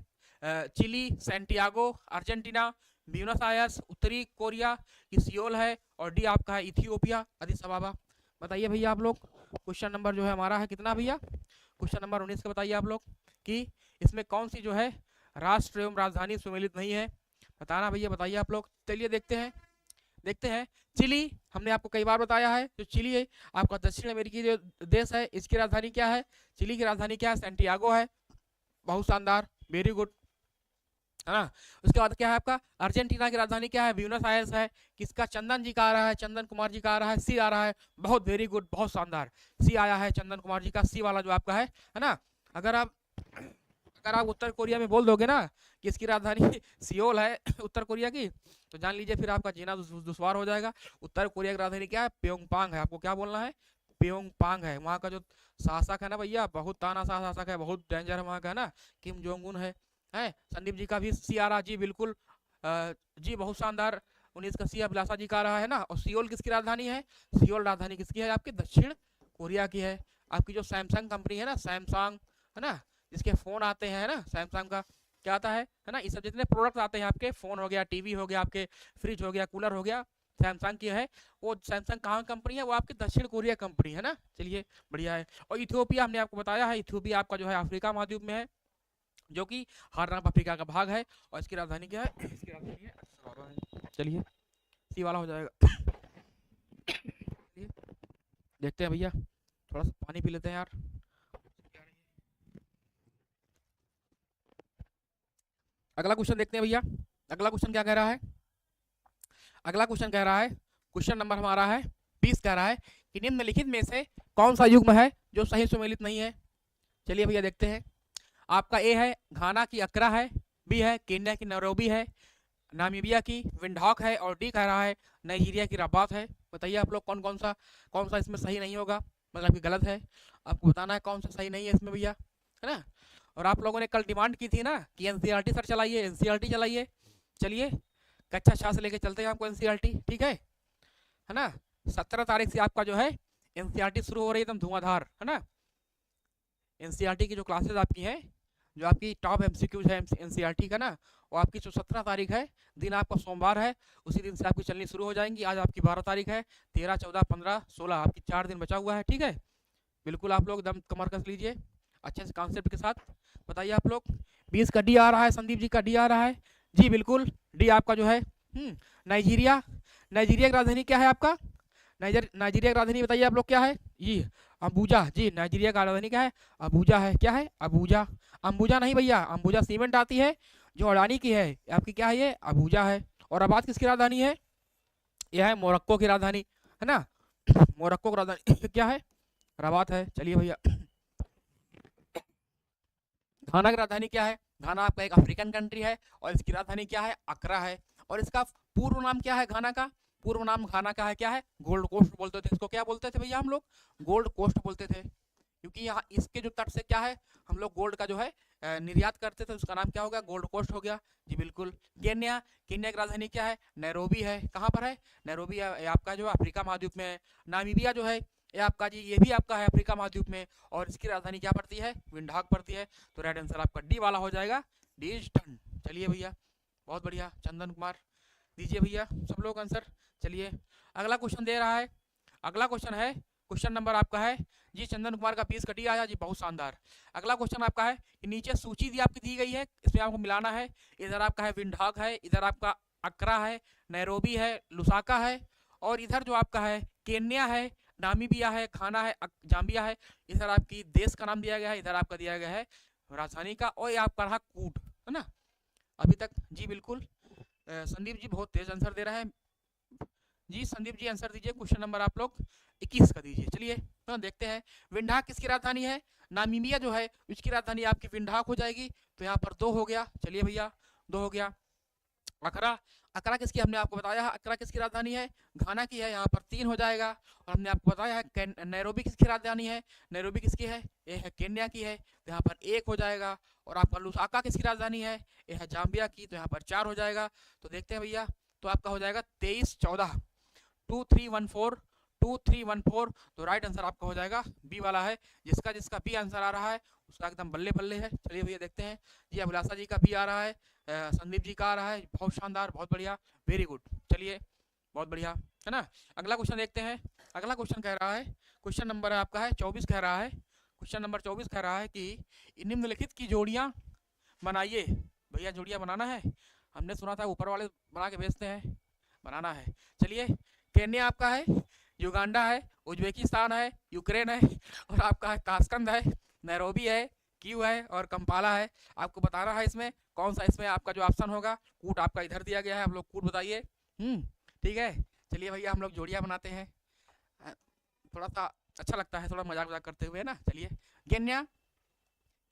Chile, Santiago, Argentina, Buenos Aires, उत्तरी कोरिया की सियोल है, और डी आपका है इथियोपिया, अदिस अबाबा। बताइए भैया आप लोग, क्वेश्चन नंबर जो है हमारा है कितना भैया? क्वेश्चन नंबर 19 का बताइए आप लोग, कि इसमें कौन सी जो है राष्ट्र एवं राजधानी सुमेलित नहीं है, बताना भैया, बताइए आप लोग। चलिए, देखते हैं। चिली हमने आपको कई बार बताया है, जो चिली है आपका दक्षिण अमेरिकी जो देश है, इसकी राजधानी क्या है? चिली की राजधानी क्या है? सैंटियागो है, बहुत शानदार, वेरी गुड, है ना। उसके बाद क्या है आपका? अर्जेंटीना की राजधानी क्या है? ब्यूनस आयर्स है, किसका? चंदन जी का आ रहा है, चंदन कुमार जी का आ रहा है, सी आ रहा है, बहुत वेरी गुड, बहुत शानदार, सी आया है चंदन कुमार जी का, सी वाला जो आपका है ना। अगर आप उत्तर कोरिया में बोल दोगे ना कि इसकी राजधानी सियोल है उत्तर कोरिया की, तो जान लीजिए फिर आपका जीना दुश्वार हो जाएगा। उत्तर कोरिया की राजधानी क्या है? प्योंगयांग है, आपको क्या बोलना है? प्योंगयांग है। वहाँ का जो शासक है ना भैया, बहुत तानाशाह शासक है, बहुत डेंजर है वहाँ का, है ना, किम जोंग उन है। संदीप जी का भी सी आ रहा जी, बिल्कुल जी, बहुत शानदार, 19 का सी अभिलाषा जी का रहा है ना। और सियोल किसकी राजधानी है? सियोल राजधानी किसकी है? आपकी दक्षिण कोरिया की है। आपकी जो सैमसंग कंपनी है ना, सैमसंग, है ना, जिसके फोन आते हैं ना, सैमसंग का क्या आता है ना, ये सब जितने प्रोडक्ट आते हैं आपके, फोन हो गया, टीवी हो गया, आपके फ्रिज हो गया, कूलर हो गया, सैमसंग की है। वो सैमसंग कहाँ कंपनी है? वो आपकी दक्षिण कोरिया कंपनी है ना। चलिए, बढ़िया है। और इथियोपिया हमने आपको बताया है, इथियोपिया आपका जो है अफ्रीका महाद्वीप में है, जो कि हॉर्न ऑफ अफ्रीका का भाग है, और इसकी राजधानी क्या है? इसकी राजधानी है। चलिए, सी वाला हो जाएगा। देखते हैं भैया, थोड़ा सा पानी पी लेते हैं यार। अगला क्वेश्चन देखते हैं भैया। अगला क्वेश्चन क्या कह रहा है? अगला क्वेश्चन कह रहा है, क्वेश्चन नंबर हमारा है 20, कह रहा है कि निम्नलिखित में से कौन सा युग्म है जो सही सुमेलित नहीं है? चलिए भैया, देखते हैं। आपका ए है घाना की अक्रा है, बी है केन्या की नैरोबी है, नामीबिया की विंडहॉक है, और डी कह रहा है नाइजीरिया की रबात है। बताइए आप लोग कौन सा इसमें सही नहीं होगा, मतलब कि गलत है। आपको बताना है कौन सा सही नहीं है इसमें भैया, है ना। और आप लोगों ने कल डिमांड की थी ना कि एनसीईआरटी सर चलाइए, एनसीईआरटी चलाइए। चलिए कक्षा 6 से लेके चलते हैं आपको एनसीईआरटी, ठीक है ना। 17 तारीख से आपका जो है एनसीईआरटी शुरू हो रही है एकदम धुआंधार, है ना। एनसीईआरटी की जो क्लासेस आपकी हैं, जो आपकी टॉप एमसीक्यूज है एनसीईआरटी का ना, वो आपकी जो 17 तारीख है, दिन आपका सोमवार है, उसी दिन से आपकी चलनी शुरू हो जाएंगी। आज आपकी 12 तारीख है, 13, 14, 15, 16 आपकी 4 दिन बचा हुआ है, ठीक है। बिल्कुल आप लोग दम कमर कस लीजिए अच्छे से कॉन्सेप्ट के साथ। बताइए आप लोग 20 का डी आ रहा है, संदीप जी का डी आ रहा है जी, बिल्कुल डी आपका जो है नाइजीरिया। नाइजीरिया की राजधानी क्या है आपका, नाइजीरिया की राजधानी बताइए आप लोग क्या है जी, अबूजा जी। नाइजीरिया का राजधानी क्या है, अबूजा है। क्या है, अबूजा। अंबुजा नहीं भैया, अंबुजा सीमेंट आती है जो अडानी की है, आपकी क्या है ये, अबूजा है। और रबात किसकी राजधानी है, यह है मोरक्को की राजधानी, है ना। मोरक्को की राजधानी क्या है, रबात है। चलिए भैया घाना की राजधानी क्या है, घाना आपका एक अफ्रीकन कंट्री है, और इसकी राजधानी क्या है, अकरा है। और इसका पूर्व नाम क्या है, घाना का पूर्व नाम घाना का है, क्या है, गोल्ड कोस्ट बोलते थे इसको। क्या बोलते थे भैया हम लोग, गोल्ड कोस्ट बोलते थे, क्योंकि यहाँ इसके जो तट से क्या है, हम लोग गोल्ड का जो है निर्यात करते थे, उसका नाम क्या हो गया, गोल्ड कोस्ट हो गया जी, बिल्कुल। केन्या, केन्या की राजधानी क्या है, नैरोबी है। कहाँ पर है, नैरोबी आपका जो अफ्रीका महाद्वीप में है। नामीबिया जो है ये आपका जी, ये भी आपका है अफ्रीका महाद्वीप में, और इसकी राजधानी क्या पड़ती है, विंडहॉक पड़ती है। तो राइट आंसर आपका डी वाला हो जाएगा, डी इज डन। चलिए भैया बहुत बढ़िया, चंदन कुमार दीजिए भैया सब लोग आंसर। चलिए अगला क्वेश्चन दे रहा है, अगला क्वेश्चन है, क्वेश्चन नंबर आपका है जी, चंदन कुमार का 20 कटी आया जी, बहुत शानदार। अगला क्वेश्चन आपका है कि नीचे सूची दी आपकी दी गई है, इसमें आपको मिलाना है। इधर आपका है विंडहॉक है, इधर आपका अकरा है, नैरोबी है, लुसाका है, और इधर जो आपका है केन्या है, नामीबिया है, घाना है, जाम्बिया है। इधर आपकी देश का नाम दिया गया है, इधर आपका दिया गया है राजधानी का, और ये आपका रहा कूट, है ना अभी तक जी, बिल्कुल। संदीप जी बहुत तेज आंसर दे रहे हैं जी, संदीप जी आंसर दीजिए। क्वेश्चन नंबर आप लोग 21 का दीजिए। चलिए तो देखते हैं विंडहॉक किसकी राजधानी है, नामीबिया जो है इसकी राजधानी आपकी विंडहॉक हो जाएगी। तो यहाँ पर 2 हो गया, चलिए भैया 2 हो गया। अकरा, अकरा किसकी, हमने आपको बताया है अकरा किसकी राजधानी है, घाना की है, यहाँ पर 3 हो जाएगा। और हमने आपको बताया है नैरोबी किसकी राजधानी है, नैरोबी किसकी है, ये है केन्या की है, तो यहाँ पर 1 हो जाएगा। और आपका लुसाका किसकी राजधानी है, ये है जाम्बिया की, तो यहाँ पर 4 हो जाएगा। तो देखते हैं भैया, तो आपका हो जाएगा 23, 14, 2314, 2314। तो राइट आंसर आपका हो जाएगा बी वाला है। जिसका जिसका बी आंसर आ रहा है उसका एकदम बल्ले बल्ले है। चलिए भैया देखते हैं जी, अभिलाषा जी का बी आ रहा है, संदीप जी का आ रहा है, बहुत शानदार, बहुत बढ़िया, वेरी गुड। चलिए बहुत बढ़िया, है ना। अगला क्वेश्चन देखते हैं। अगला क्वेश्चन कह रहा है, क्वेश्चन नंबर आपका है 24 कह रहा है, क्वेश्चन नंबर 24 कह रहा है कि निम्नलिखित की जोड़ियाँ बनाइए। भैया जोड़ियाँ बनाना है, हमने सुना था ऊपर वाले बना के भेजते हैं, बनाना है। चलिए केन्या आपका है, युगांडा है, उज्बेकिस्तान है, यूक्रेन है, और आपका है ताशकंद है, नैरोबी है, क्यू है, और कंपाला है। आपको बताना है इसमें कौन सा, इसमें आपका जो ऑप्शन होगा, कूट आपका इधर दिया गया है, आप लोग कूट बताइए। ठीक है। चलिए भैया हम लोग जोड़ियाँ बनाते हैं, थोड़ा सा अच्छा लगता है, थोड़ा मजाक मजाक करते हुए ना। चलिए केन्या,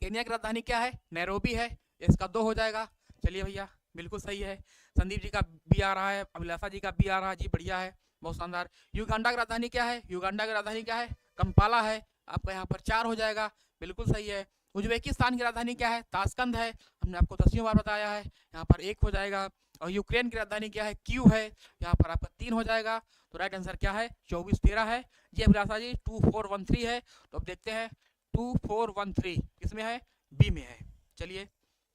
केन्या की राजधानी क्या है, नैरोबी है, इसका 2 हो जाएगा। चलिए भैया बिल्कुल सही है। संदीप जी का बी आ रहा है, अभिलाषा जी का बी आ रहा है जी, बढ़िया है, बहुत शानदार। युगांडा की राजधानी क्या है, युगांडा की राजधानी क्या है, कंपाला है, आपका यहाँ पर 4 हो जाएगा, बिल्कुल सही है। उज्बेकिस्तान की राजधानी क्या है, ताशकंद है, हमने आपको 10वीं बार बताया है, यहाँ पर 1 हो जाएगा। और यूक्रेन की राजधानी क्या है, क्यू है, यहाँ पर आपका 3 हो जाएगा। तो राइट आंसर क्या है, 24, 13 है जी, अभिलाषा जी 2413 है। तो अब देखते हैं 2413 किसमें है, बी में है। चलिए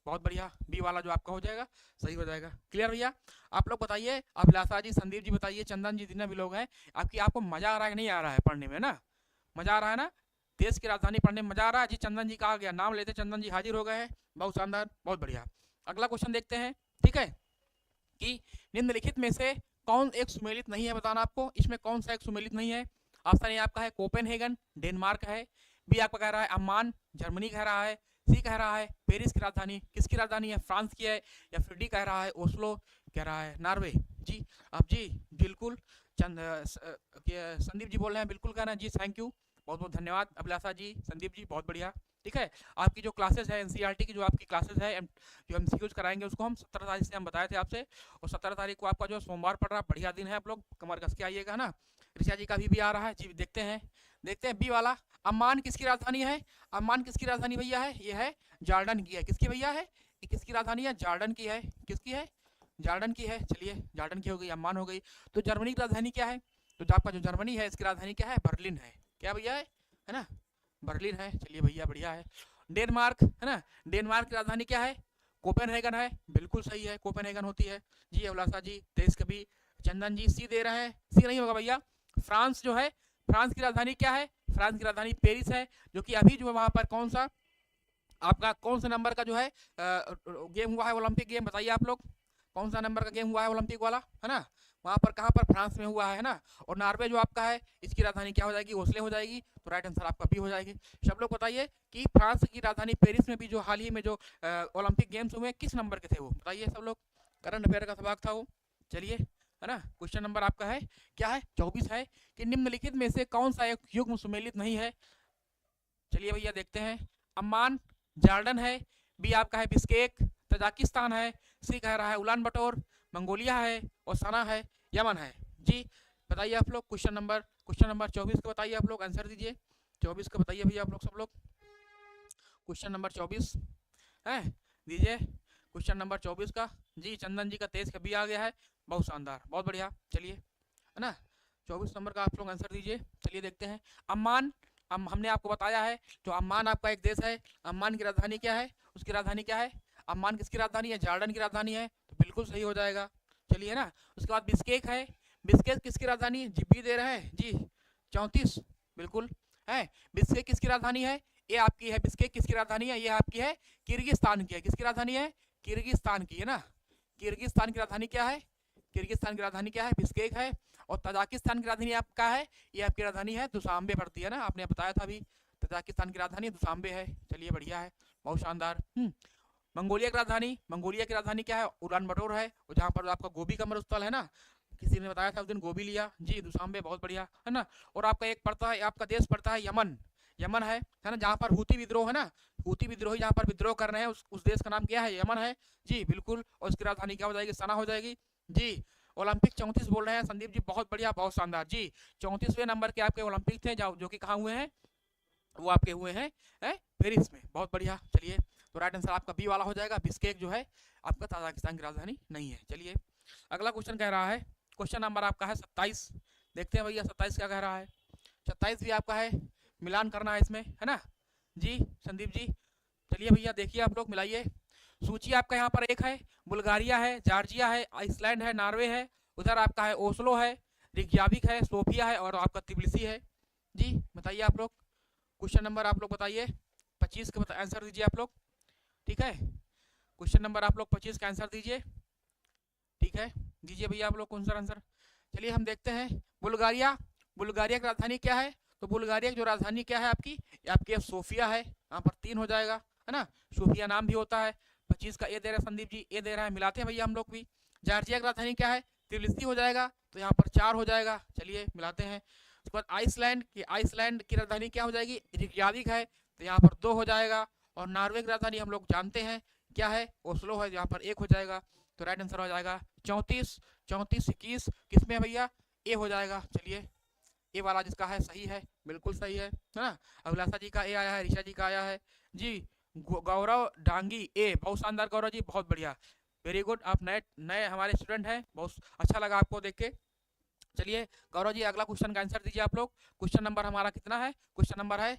बहुत बढ़िया, बी वाला जो आपका हो जाएगा सही हो जाएगा। क्लियर भैया, आप लोग बताइए, अभिलाषा जी, संदीप जी बताइए, चंदन जी, जितने भी लोग हैं, आपको मजा आ रहा है कि नहीं आ रहा है पढ़ने में ना, मजा आ रहा है ना, देश की राजधानी पढ़ने में मजा आ रहा है जी। चंदन जी का आ गया, नाम लेते चंदन जी हाजिर हो गए हैं, बहुत शानदार, बहुत बढ़िया। अगला क्वेश्चन देखते हैं, ठीक है, कि निम्नलिखित में से कौन एक सुमेलित नहीं है, बताना आपको इसमें कौन सा एक सुमेलित नहीं है। ऑप्शन ए आपका है कोपेनहेगन, डेनमार्क है, बी आपका कह रहा है अम्मान, जर्मनी कह रहा है, सी कह रहा है पेरिस की राजधानी, किसकी राजधानी है, फ्रांस की है, या फिर डी कह रहा है ओस्लो, कह रहा है नॉर्वे जी। अब जी बिल्कुल संदीप जी बोल रहे हैं, बिल्कुल कह रहे हैं जी, थैंक यू, बहुत बहुत धन्यवाद अभिलाषा जी, संदीप जी, बहुत बढ़िया। ठीक है। आपकी जो क्लासेस है एनसीईआरटी की, जो आपकी क्लासेस है जो एमसीक्यूज कराएंगे उसको हम 17 तारीख से हम बताए थे आपसे, और 17 तारीख को आपका जो सोमवार पड़ रहा है, बढ़िया दिन है, आप लोग कमर कस के आइएगा ना। ऋषा जी का भी आ रहा है जी, देखते हैं बी वाला। अम्मान किसकी राजधानी है? अम्मान किसकी राजधानी भैया है? ये है जॉर्डन की है। किसकी भैया है? ये किसकी राजधानी है? जॉर्डन की है। किसकी है? जॉर्डन की है। चलिए जॉर्डन की हो गई, अम्मान हो गई। तो जर्मनी की राजधानी क्या है? तो जो आपका जो जर्मनी है इसकी राजधानी क्या है? बर्लिन है। क्या भैया है ना? बर्लिन है। चलिए भैया बढ़िया है। डेनमार्क है ना, डेनमार्क की राजधानी क्या है? कोपेनहेगन है। बिल्कुल सही है, कोपेनहेगन होती है जी। अभिलाषा जी, तेज कवि, चंदन जी सी दे रहे हैं, सी नहीं होगा भैया। फ्रांस जो है, फ्रांस की राजधानी क्या है? फ्रांस की राजधानी पेरिस है, जो कि अभी जो है वहां पर कौन सा आपका कौन सा नंबर का जो है गेम हुआ है, ओलंपिक गेम बताइए आप लोग, कौन सा नंबर का गेम हुआ है ओलंपिक वाला, है ना? वहां पर कहां पर? फ्रांस में हुआ है ना। और नॉर्वे जो आपका है इसकी राजधानी क्या हो जाएगी? ओस्ले हो जाएगी। तो राइट आंसर आपका बी हो जाएगी। सब लोग बताइए कि फ्रांस की राजधानी पेरिस में भी जो हाल ही में जो ओलंपिक गेम्स हुए किस नंबर के थे वो बताइए सब लोग। करंट अफेयर का सवाल था वो। चलिए है ना, क्वेश्चन नंबर आपका है क्या है? 24 है कि निम्नलिखित में से कौन सा एक युग्म सुमेलित नहीं है? चलिए भैया देखते हैं। अम्मान जॉर्डन है, बी आपका है बिस्केक, तजाकिस्तान है, सी कह रहा है उलान बटोर, मंगोलिया है, और सना है, यमन है। जी बताइए आप लोग। क्वेश्चन नंबर 24 का बताइए आप लोग, आंसर दीजिए। 24 का बताइए भैया आप लोग, सब लोग क्वेश्चन नंबर 24 है दीजिए। क्वेश्चन नंबर 24 का जी, चंदन जी का तेज कभी आ गया है, बहुत शानदार, बहुत बढ़िया। चलिए है ना, 24 नंबर का आप लोग आंसर दीजिए। चलिए देखते हैं। अम्मान, हमने आपको बताया है जो अम्मान आपका एक देश है, अम्मान की राजधानी क्या है? उसकी राजधानी क्या है? अम्मान किसकी राजधानी है? जॉर्डन की राजधानी है, तो बिल्कुल सही हो जाएगा। चलिए ना, उसके बाद बिस्केक है, बिस्केक किसकी राजधानी है? जी बी दे रहे हैं जी, 34 बिल्कुल है। बिस्केक किसकी राजधानी है? ये आपकी है बिस्केक, किसकी राजधानी है? ये आपकी है किर्गिस्तान की है। किसकी राजधानी है? किर्गिस्तान की है ना। किर्गिस्तान की राजधानी क्या है? किर्गिस्तान की राजधानी क्या है? बिस्केक है। और तजाकिस्तान की राजधानी आपका है, ये आपकी राजधानी है दुशांबे पड़ती है ना, आपने बताया था अभी, तजाकिस्तान की राजधानी दुशांबे है। चलिए बढ़िया है, बहुत शानदार। मंगोलिया की राजधानी क्या है? उलान बटोर है, और जहाँ पर आपका गोभी का मरुस्थल है ना, किसी ने बताया था उस दिन गोभी लिया जी, दुशांबे, बहुत बढ़िया है ना। और आपका एक पड़ता है, आपका देश पड़ता है यमन, यमन है ना, जहाँ पर हूती विद्रोह है ना, हूती विद्रोही जहाँ पर विद्रोह कर रहे हैं, उस देश का नाम क्या है? यमन है जी बिल्कुल। और उसकी राजधानी क्या हो जाएगी? सना हो जाएगी जी। ओलंपिक 34 बोल रहे हैं संदीप जी, बहुत बढ़िया, बहुत शानदार जी। 34वें नंबर के आपके ओलंपिक थे, जो कि कहाँ हुए हैं? वो आपके हुए हैं पेरिस में, बहुत बढ़िया। चलिए तो राइट आंसर आपका बी वाला हो जाएगा, बिस्केक जो है आपका तजाकिस्तान की राजधानी नहीं है। चलिए अगला क्वेश्चन कह रहा है, क्वेश्चन नंबर आपका है 27। देखते हैं भैया 27 क्या कह रहा है। 27 भी आपका है, मिलान करना है इसमें, है ना जी संदीप जी। चलिए भैया देखिए आप लोग मिलाइए। सूची आपका यहाँ पर एक है, बुल्गारिया है, जॉर्जिया है, आइसलैंड है, नॉर्वे है, उधर आपका है ओस्लो है, रिकयाविक है, सोफिया है, और आपका तिब्लिसी है। जी बताइए आप लोग। क्वेश्चन नंबर आप लोग बताइए 25 का आंसर दीजिए आप लोग। ठीक है, क्वेश्चन नंबर आप लोग 25 का आंसर दीजिए। ठीक है, दीजिए भैया आप लोग कौन सा आंसर। चलिए हम देखते हैं। बुल्गारिया, बुल्गारिया की राजधानी क्या है? तो बुल्गारिया की जो राजधानी क्या है आपकी? आपकी सोफिया है, यहाँ पर 3 हो जाएगा, है ना, सोफिया नाम भी होता है। 25 का ए दे रहा है संदीप जी, ए दे रहा है, मिलाते हैं भैया हम लोग भी। जॉर्जिया की राजधानी क्या है? तिब्लिसी हो जाएगा, तो यहाँ पर 4 हो जाएगा। चलिए मिलाते हैं। उसके बाद आइसलैंड की राजधानी क्या हो जाएगी? रिकयाविक है, तो यहाँ पर 2 हो जाएगा। और नॉर्वे की राजधानी हम लोग जानते हैं क्या है? ओस्लो है, यहाँ पर 1 हो जाएगा। तो राइट आंसर हो जाएगा 34, 21 किसमें है भैया? ए हो जाएगा। चलिए ए वाला जिसका है सही है, बिल्कुल सही है ना। अभिलाषा जी का ए आया है, ऋषा जी का आया है जी। गौरव डांगी ए, बहुत शानदार गौरव जी, बहुत बढ़िया, वेरी गुड। आप नए नए हमारे स्टूडेंट हैं, बहुत अच्छा लगा आपको देख के। चलिए गौरव जी अगला क्वेश्चन का आंसर दीजिए आप लोग। क्वेश्चन नंबर हमारा कितना है? क्वेश्चन नंबर है,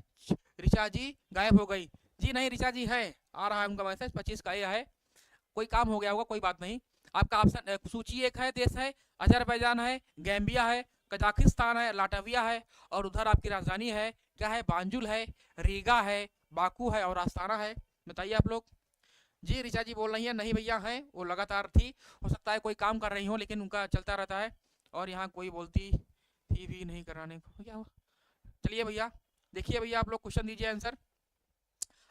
ऋषा जी गायब हो गई जी, नहीं ऋषा जी है, आ रहा है उनका मैसेज, 25 का ए है, कोई काम हो गया होगा, कोई बात नहीं। आपका ऑप्शन सूची एक है, देश है अजरबैजान है, गैम्बिया है, कजाकिस्तान है, लाटविया है, और उधर आपकी राजधानी है क्या है? बांजुल है, रीगा है, बाकू है, और आस्ताना है। बताइए आप लोग। जी ऋचा जी बोल रही है, नहीं भैया है, वो लगातार थी, हो सकता है कोई काम कर रही हो, लेकिन उनका चलता रहता है। और यहाँ कोई बोलती थी भी नहीं कराने को, क्या हुआ? चलिए भैया देखिए भैया आप लोग क्वेश्चन दीजिए आंसर।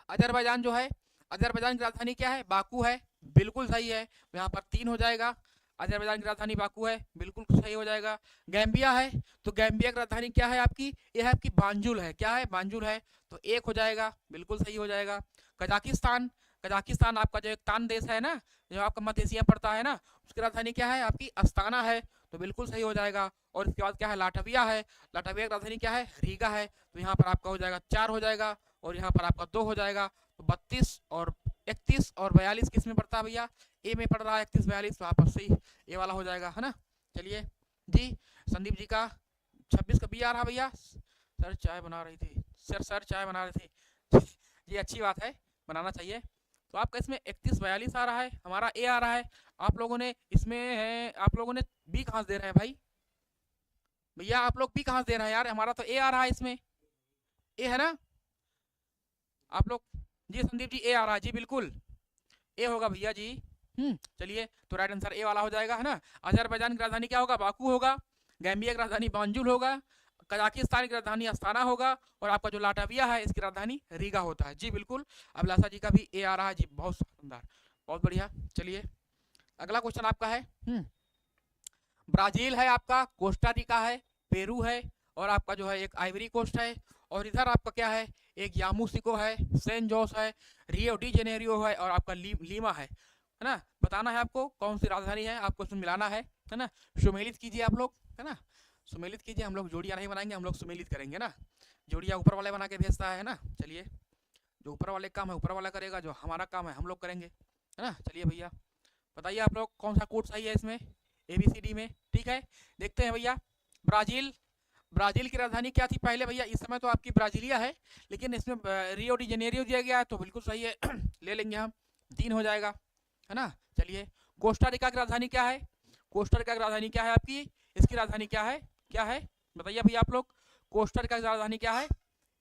अजरबैजान जो है, अजरबैजान की राजधानी क्या है? बाकू है, बिल्कुल सही है, यहाँ पर 3 हो जाएगा। अजरबैजान की राजधानी बाकू है, बिल्कुल सही हो जाएगा। गैम्बिया है, तो गैम्बिया की राजधानी क्या है आपकी, ये है आपकी बांजुल है, क्या है, बांजुल है, तो एक हो जाएगा, बिल्कुल सही हो जाएगा। कजाकिस्तान, कजाकिस्तान आपका जो एक तान देश है ना, जो आपका मध्य एशिया पड़ता है ना, उसकी राजधानी क्या है आपकी, अस्ताना है, तो बिल्कुल सही हो जाएगा। और इसके बाद क्या है, लाटविया है, लाटविया की राजधानी क्या है, रीगा है, तो यहाँ पर आपका हो जाएगा 4 हो जाएगा, और यहाँ पर आपका 2 हो जाएगा। तो 32 और 31 और 42 किस में पड़ता है भैया, ए में पड़ रहा है, 31 42, तो आप सही ए वाला हो जाएगा, है ना। चलिए जी, संदीप जी का 26 का बी आ रहा भैया। सर चाय बना रही थी, सर चाय बना रही थी जी, अच्छी बात है, बनाना चाहिए। तो आपका इसमें 31 42 आ रहा है, हमारा ए आ रहा है। आप लोगों ने इसमें है, आप लोगों ने बी कहाँ से दे रहे हैं भाई, भैया आप लोग बी कहाँ से दे रहे हैं यार, हमारा तो ए आ रहा है, इसमें ए है ना आप लोग। जी संदीप जी ए आ रहा है जी, बिल्कुल ए होगा भैया जी। चलिए, तो राइट आंसर ए वाला हो जाएगा, है ना। अजरबैजान की राजधानी क्या होगा, बाकू होगा। गैम्बिया की राजधानी बांजुल होगा। कजाकिस्तान की राजधानी अस्ताना होगा। और आपका जो लाटविया है, इसकी राजधानी रीगा होता है जी, बिल्कुल। अभिलाषा जी का भी ए आ रहा है जी, बहुत शानदार, बहुत बढ़िया। चलिए अगला क्वेश्चन आपका है, ब्राजील है आपका, कोस्टारिका है, पेरू है, और आपका जो है एक आइवरी कोस्ट है, और इधर आपका क्या है, एक यामूसिको है, सेंट जोस है, रियो डी जेनेरियो है, और आपका लीमा है ना। बताना है आपको कौन सी राजधानी है, आपको इसमें मिलाना है ना। सुमेलित कीजिए आप लोग, है ना, सुमेलित कीजिए। हम लोग जोड़ियाँ नहीं बनाएंगे, हम लोग सुमेलित करेंगे ना। जोड़ियाँ ऊपर वाले बना के भेजता है ना। चलिए, जो ऊपर वाले काम है ऊपर वाला करेगा, जो हमारा काम है हम लोग करेंगे, है ना। चलिए भैया बताइए आप लोग कौन सा कोड सही है इसमें, ABCD में, ठीक है। देखते हैं भैया, ब्राजील, ब्राजील की राजधानी क्या थी पहले भैया, इस समय तो आपकी ब्राजीलिया है, लेकिन इसमें रियो डी जेनेरियो दिया गया है, तो बिल्कुल सही है ले लेंगे हम, 3 हो जाएगा, है ना। चलिए, कोस्टारिका की राजधानी क्या है, कोस्टारिका की राजधानी क्या है आपकी, इसकी राजधानी क्या है, क्या है बताइए भैया आप लोग। कोस्टारिका की राजधानी क्या है,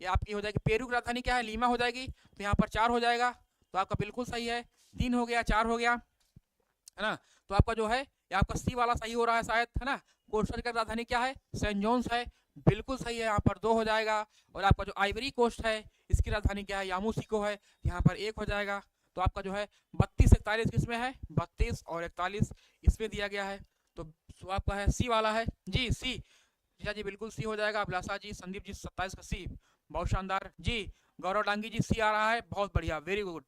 ये आपकी हो जाएगी। पेरू की राजधानी क्या है, लीमा हो जाएगी, तो यहाँ पर 4 हो जाएगा, तो आपका बिल्कुल सही है, 3 हो गया, 4 हो गया, है ना। तो आपका जो है ये आपका सी वाला सही हो रहा है शायद, है ना। कोस्टारिका की राजधानी क्या है, सेंट जोन्स है, बिल्कुल सही है, यहाँ पर 2 हो जाएगा। और आपका जो आइवरी कोस्ट है, इसकी राजधानी क्या है, यामूसिको है, यहाँ पर 1 हो जाएगा। तो आपका जो है 32 41 किसमें है, 32 और 41 इसमें दिया गया है, तो आपका है सी वाला है जी, सी जी, बिल्कुल सी हो जाएगा। अभिलाषा जी, संदीप जी 27 का सी, बहुत शानदार जी। गौरव डांगी जी सी आ रहा है, बहुत बढ़िया, वेरी गुड,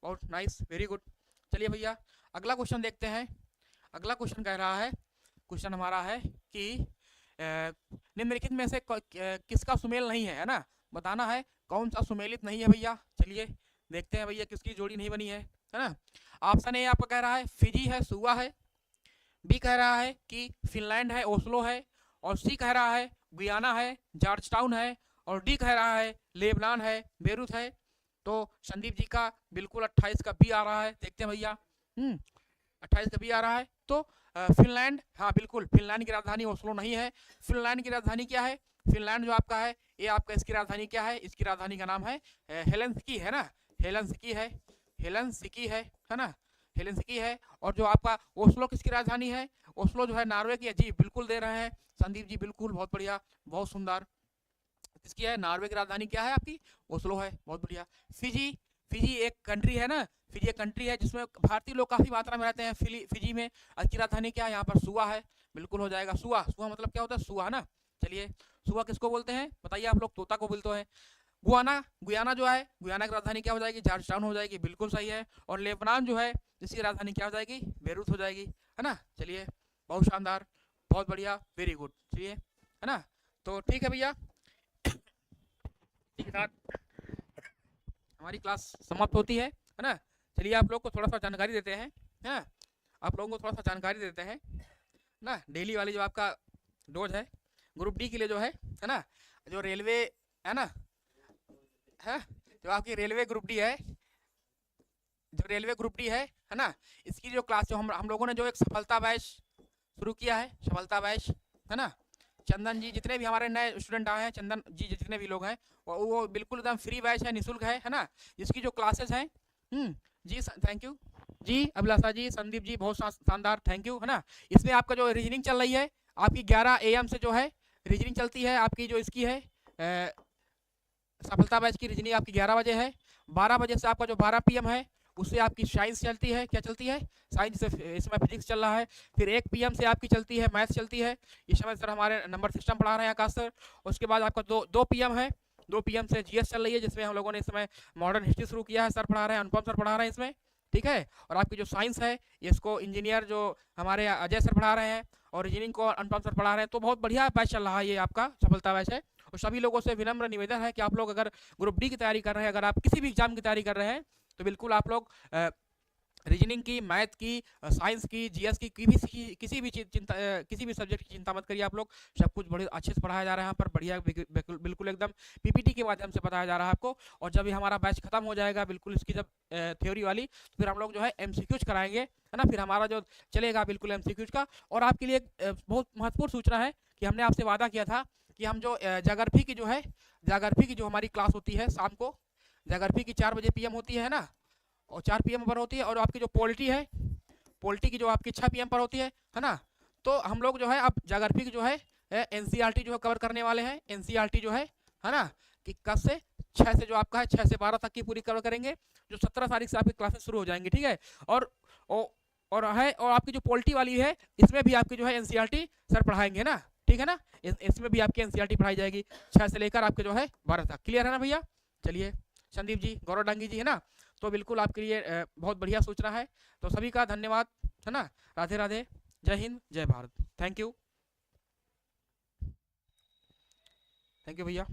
बहुत नाइस, वेरी गुड। चलिए भैया अगला क्वेश्चन देखते हैं। अगला क्वेश्चन कह रहा है, क्वेश्चन हमारा है कि निम्नलिखित में से किसका सुमेल नहीं है ना। बताना है कौन सा सुमेलित नहीं है भैया। चलिए देखते हैं भैया किसकी जोड़ी नहीं बनी है ना। ऑप्शन ए आपका कह रहा है फिजी है, सुवा है। बी कह रहा है कि फिनलैंड है, ओस्लो है। और सी कह रहा है गुयाना है, जॉर्ज टाउन है। और डी कह रहा है लेबनान है, बेरूत है। तो संदीप जी का बिल्कुल 28 का बी आ रहा है, देखते हैं भैया। 28 का बी आ रहा है, तो फिनलैंड, हाँ बिल्कुल, फिनलैंड की राजधानी ओस्लो नहीं है। फिनलैंड की राजधानी क्या है, फिनलैंड जो आपका है ये आपका, इसकी राजधानी क्या है, इसकी राजधानी का नाम है हेलेंसिकी, है ना, हेलेंसिकी है, हेलेंसिकी है ना, हेलेंसिकी है। और जो आपका ओस्लो किसकी राजधानी है, ओस्लो जो है नॉर्वे की है जी, बिल्कुल दे रहे हैं संदीप जी, बिल्कुल, बहुत बढ़िया, बहुत सुंदर। किसकी है, नॉर्वे की राजधानी क्या है आपकी, ओस्लो है, बहुत बढ़िया। फिजी, फिजी एक कंट्री है ना, फिजी एक कंट्री है जिसमें भारतीय लोग काफी मात्रा में रहते हैं। फिजी में की राजधानी क्या है, यहाँ पर सुआ है, बिल्कुल हो जाएगा। सुआ, सुआ मतलब क्या होता है, सुआ ना। चलिए सुआ किसको बोलते हैं बताइए आप लोग, तोता को बोलते हैं। गुयाना, गुयाना जो है, गुयाना की राजधानी क्या हो जाएगी, जॉर्ज टाउन हो जाएगी, बिल्कुल सही है। और लेबनान जो है, इसकी राजधानी क्या हो जाएगी, बेरूत हो जाएगी, है ना। चलिए बहुत शानदार, बहुत बढ़िया, वेरी गुड। चलिए, है ना, तो ठीक है भैया, के साथ हमारी क्लास समाप्त होती है ना। चलिए आप लोग को थोड़ा सा जानकारी देते हैं, है ना, आप लोगों को थोड़ा सा जानकारी देते हैं ना। डेली वाली जो आपका डोज है ग्रुप डी के लिए जो है ना, जो रेलवे है ना, है जो आपकी रेलवे ग्रुप डी है, जो रेलवे ग्रुप डी है ना, इसकी जो क्लास, जो हम लोगों ने जो एक सफलता बैच शुरू किया है, सफलता बैच, है ना। चंदन जी, जितने भी हमारे नए स्टूडेंट आए हैं, चंदन जी जितने भी लोग हैं, वो बिल्कुल एकदम फ्री बैच है, निःशुल्क है ना। जिसकी जो क्लासेस हैं, जी थैंक यू जी, अभिलाषा जी, संदीप जी, बहुत शानदार, थैंक यू, है ना। इसमें आपका जो रीजनिंग चल रही है आपकी 11 AM से जो है रीजनिंग चलती है आपकी, जो इसकी है सफलता बैच की रीजनिंग आपकी 11 बजे है। 12 बजे से आपका जो 12 PM है उससे आपकी साइंस चलती है, क्या चलती है, साइंस से, इसमें फिजिक्स चल रहा है। फिर 1 PM से आपकी चलती है मैथ्स चलती है, इस समय सर हमारे नंबर सिस्टम पढ़ा रहे हैं आकाश सर। उसके बाद आपका 2 PM है, 2 PM से जीएस चल रही है, जिसमें हम लोगों ने इस समय मॉडर्न हिस्ट्री शुरू किया है, सर पढ़ा रहे हैं, अनुपम सर पढ़ा रहे हैं इसमें, ठीक है। और आपकी जो साइंस है इसको इंजीनियर जो हमारे अजय सर पढ़ा रहे हैं, और इंजीनियरिंग को अनुपम सर पढ़ा रहे हैं। तो बहुत बढ़िया बैच चल रहा है ये आपका सफलता बैच है। और सभी लोगों से विनम्र निवेदन है कि आप लोग अगर ग्रुप डी की तैयारी कर रहे हैं, अगर आप किसी भी एग्जाम की तैयारी कर रहे हैं, तो बिल्कुल आप लोग रीजनिंग की, मैथ की, साइंस की, जीएस की, किसी भी चीज चिंता, किसी भी सब्जेक्ट की चिंता मत करिए आप लोग। सब कुछ बड़े अच्छे से पढ़ाया जा रहा है यहाँ पर, बढ़िया बिल्कुल एकदम पीपीटी के माध्यम से बताया जा रहा है आपको। और जब ये हमारा बैच खत्म हो जाएगा बिल्कुल इसकी जब थ्योरी वाली, तो फिर हम लोग जो है एमसीक्यूज कराएंगे, है ना। फिर हमारा जो चलेगा बिल्कुल एमसीक्यूज का। और आपके लिए बहुत महत्वपूर्ण सूचना है कि हमने आपसे वादा किया था कि हम जो ज्योग्राफी की जो है, ज्योग्राफी की जो हमारी क्लास होती है शाम को, ज्योग्राफी की 4 बजे PM होती है ना, और 4 PM पर होती है। और आपकी जो पॉलिटी है, पॉलिटी की जो आपकी 6 PM पर होती है ना। तो हम लोग जो है अब ज्योग्राफी की जो है एनसीईआरटी जो है कवर करने वाले हैं। एनसीईआरटी जो है ना, कि कब से 6 से जो आपका है 6 से 12 तक की पूरी कवर करेंगे, जो 17 तारीख से आपकी क्लासेस शुरू हो जाएंगी, ठीक है। और आपकी जो पॉलिटी वाली है इसमें भी आपकी जो है एनसीईआरटी सर पढ़ाएंगे ना, ठीक है ना। इसमें भी आपकी एनसीईआरटी पढ़ाई जाएगी 6 से लेकर आपके जो है 12 तक। क्लियर है ना भैया। चलिए संदीप जी, गौरव डांगी जी, है ना। तो बिल्कुल आपके लिए बहुत बढ़िया सूचना है। तो सभी का धन्यवाद, है ना। राधे राधे, जय हिंद, जय भारत। थैंक यू भैया।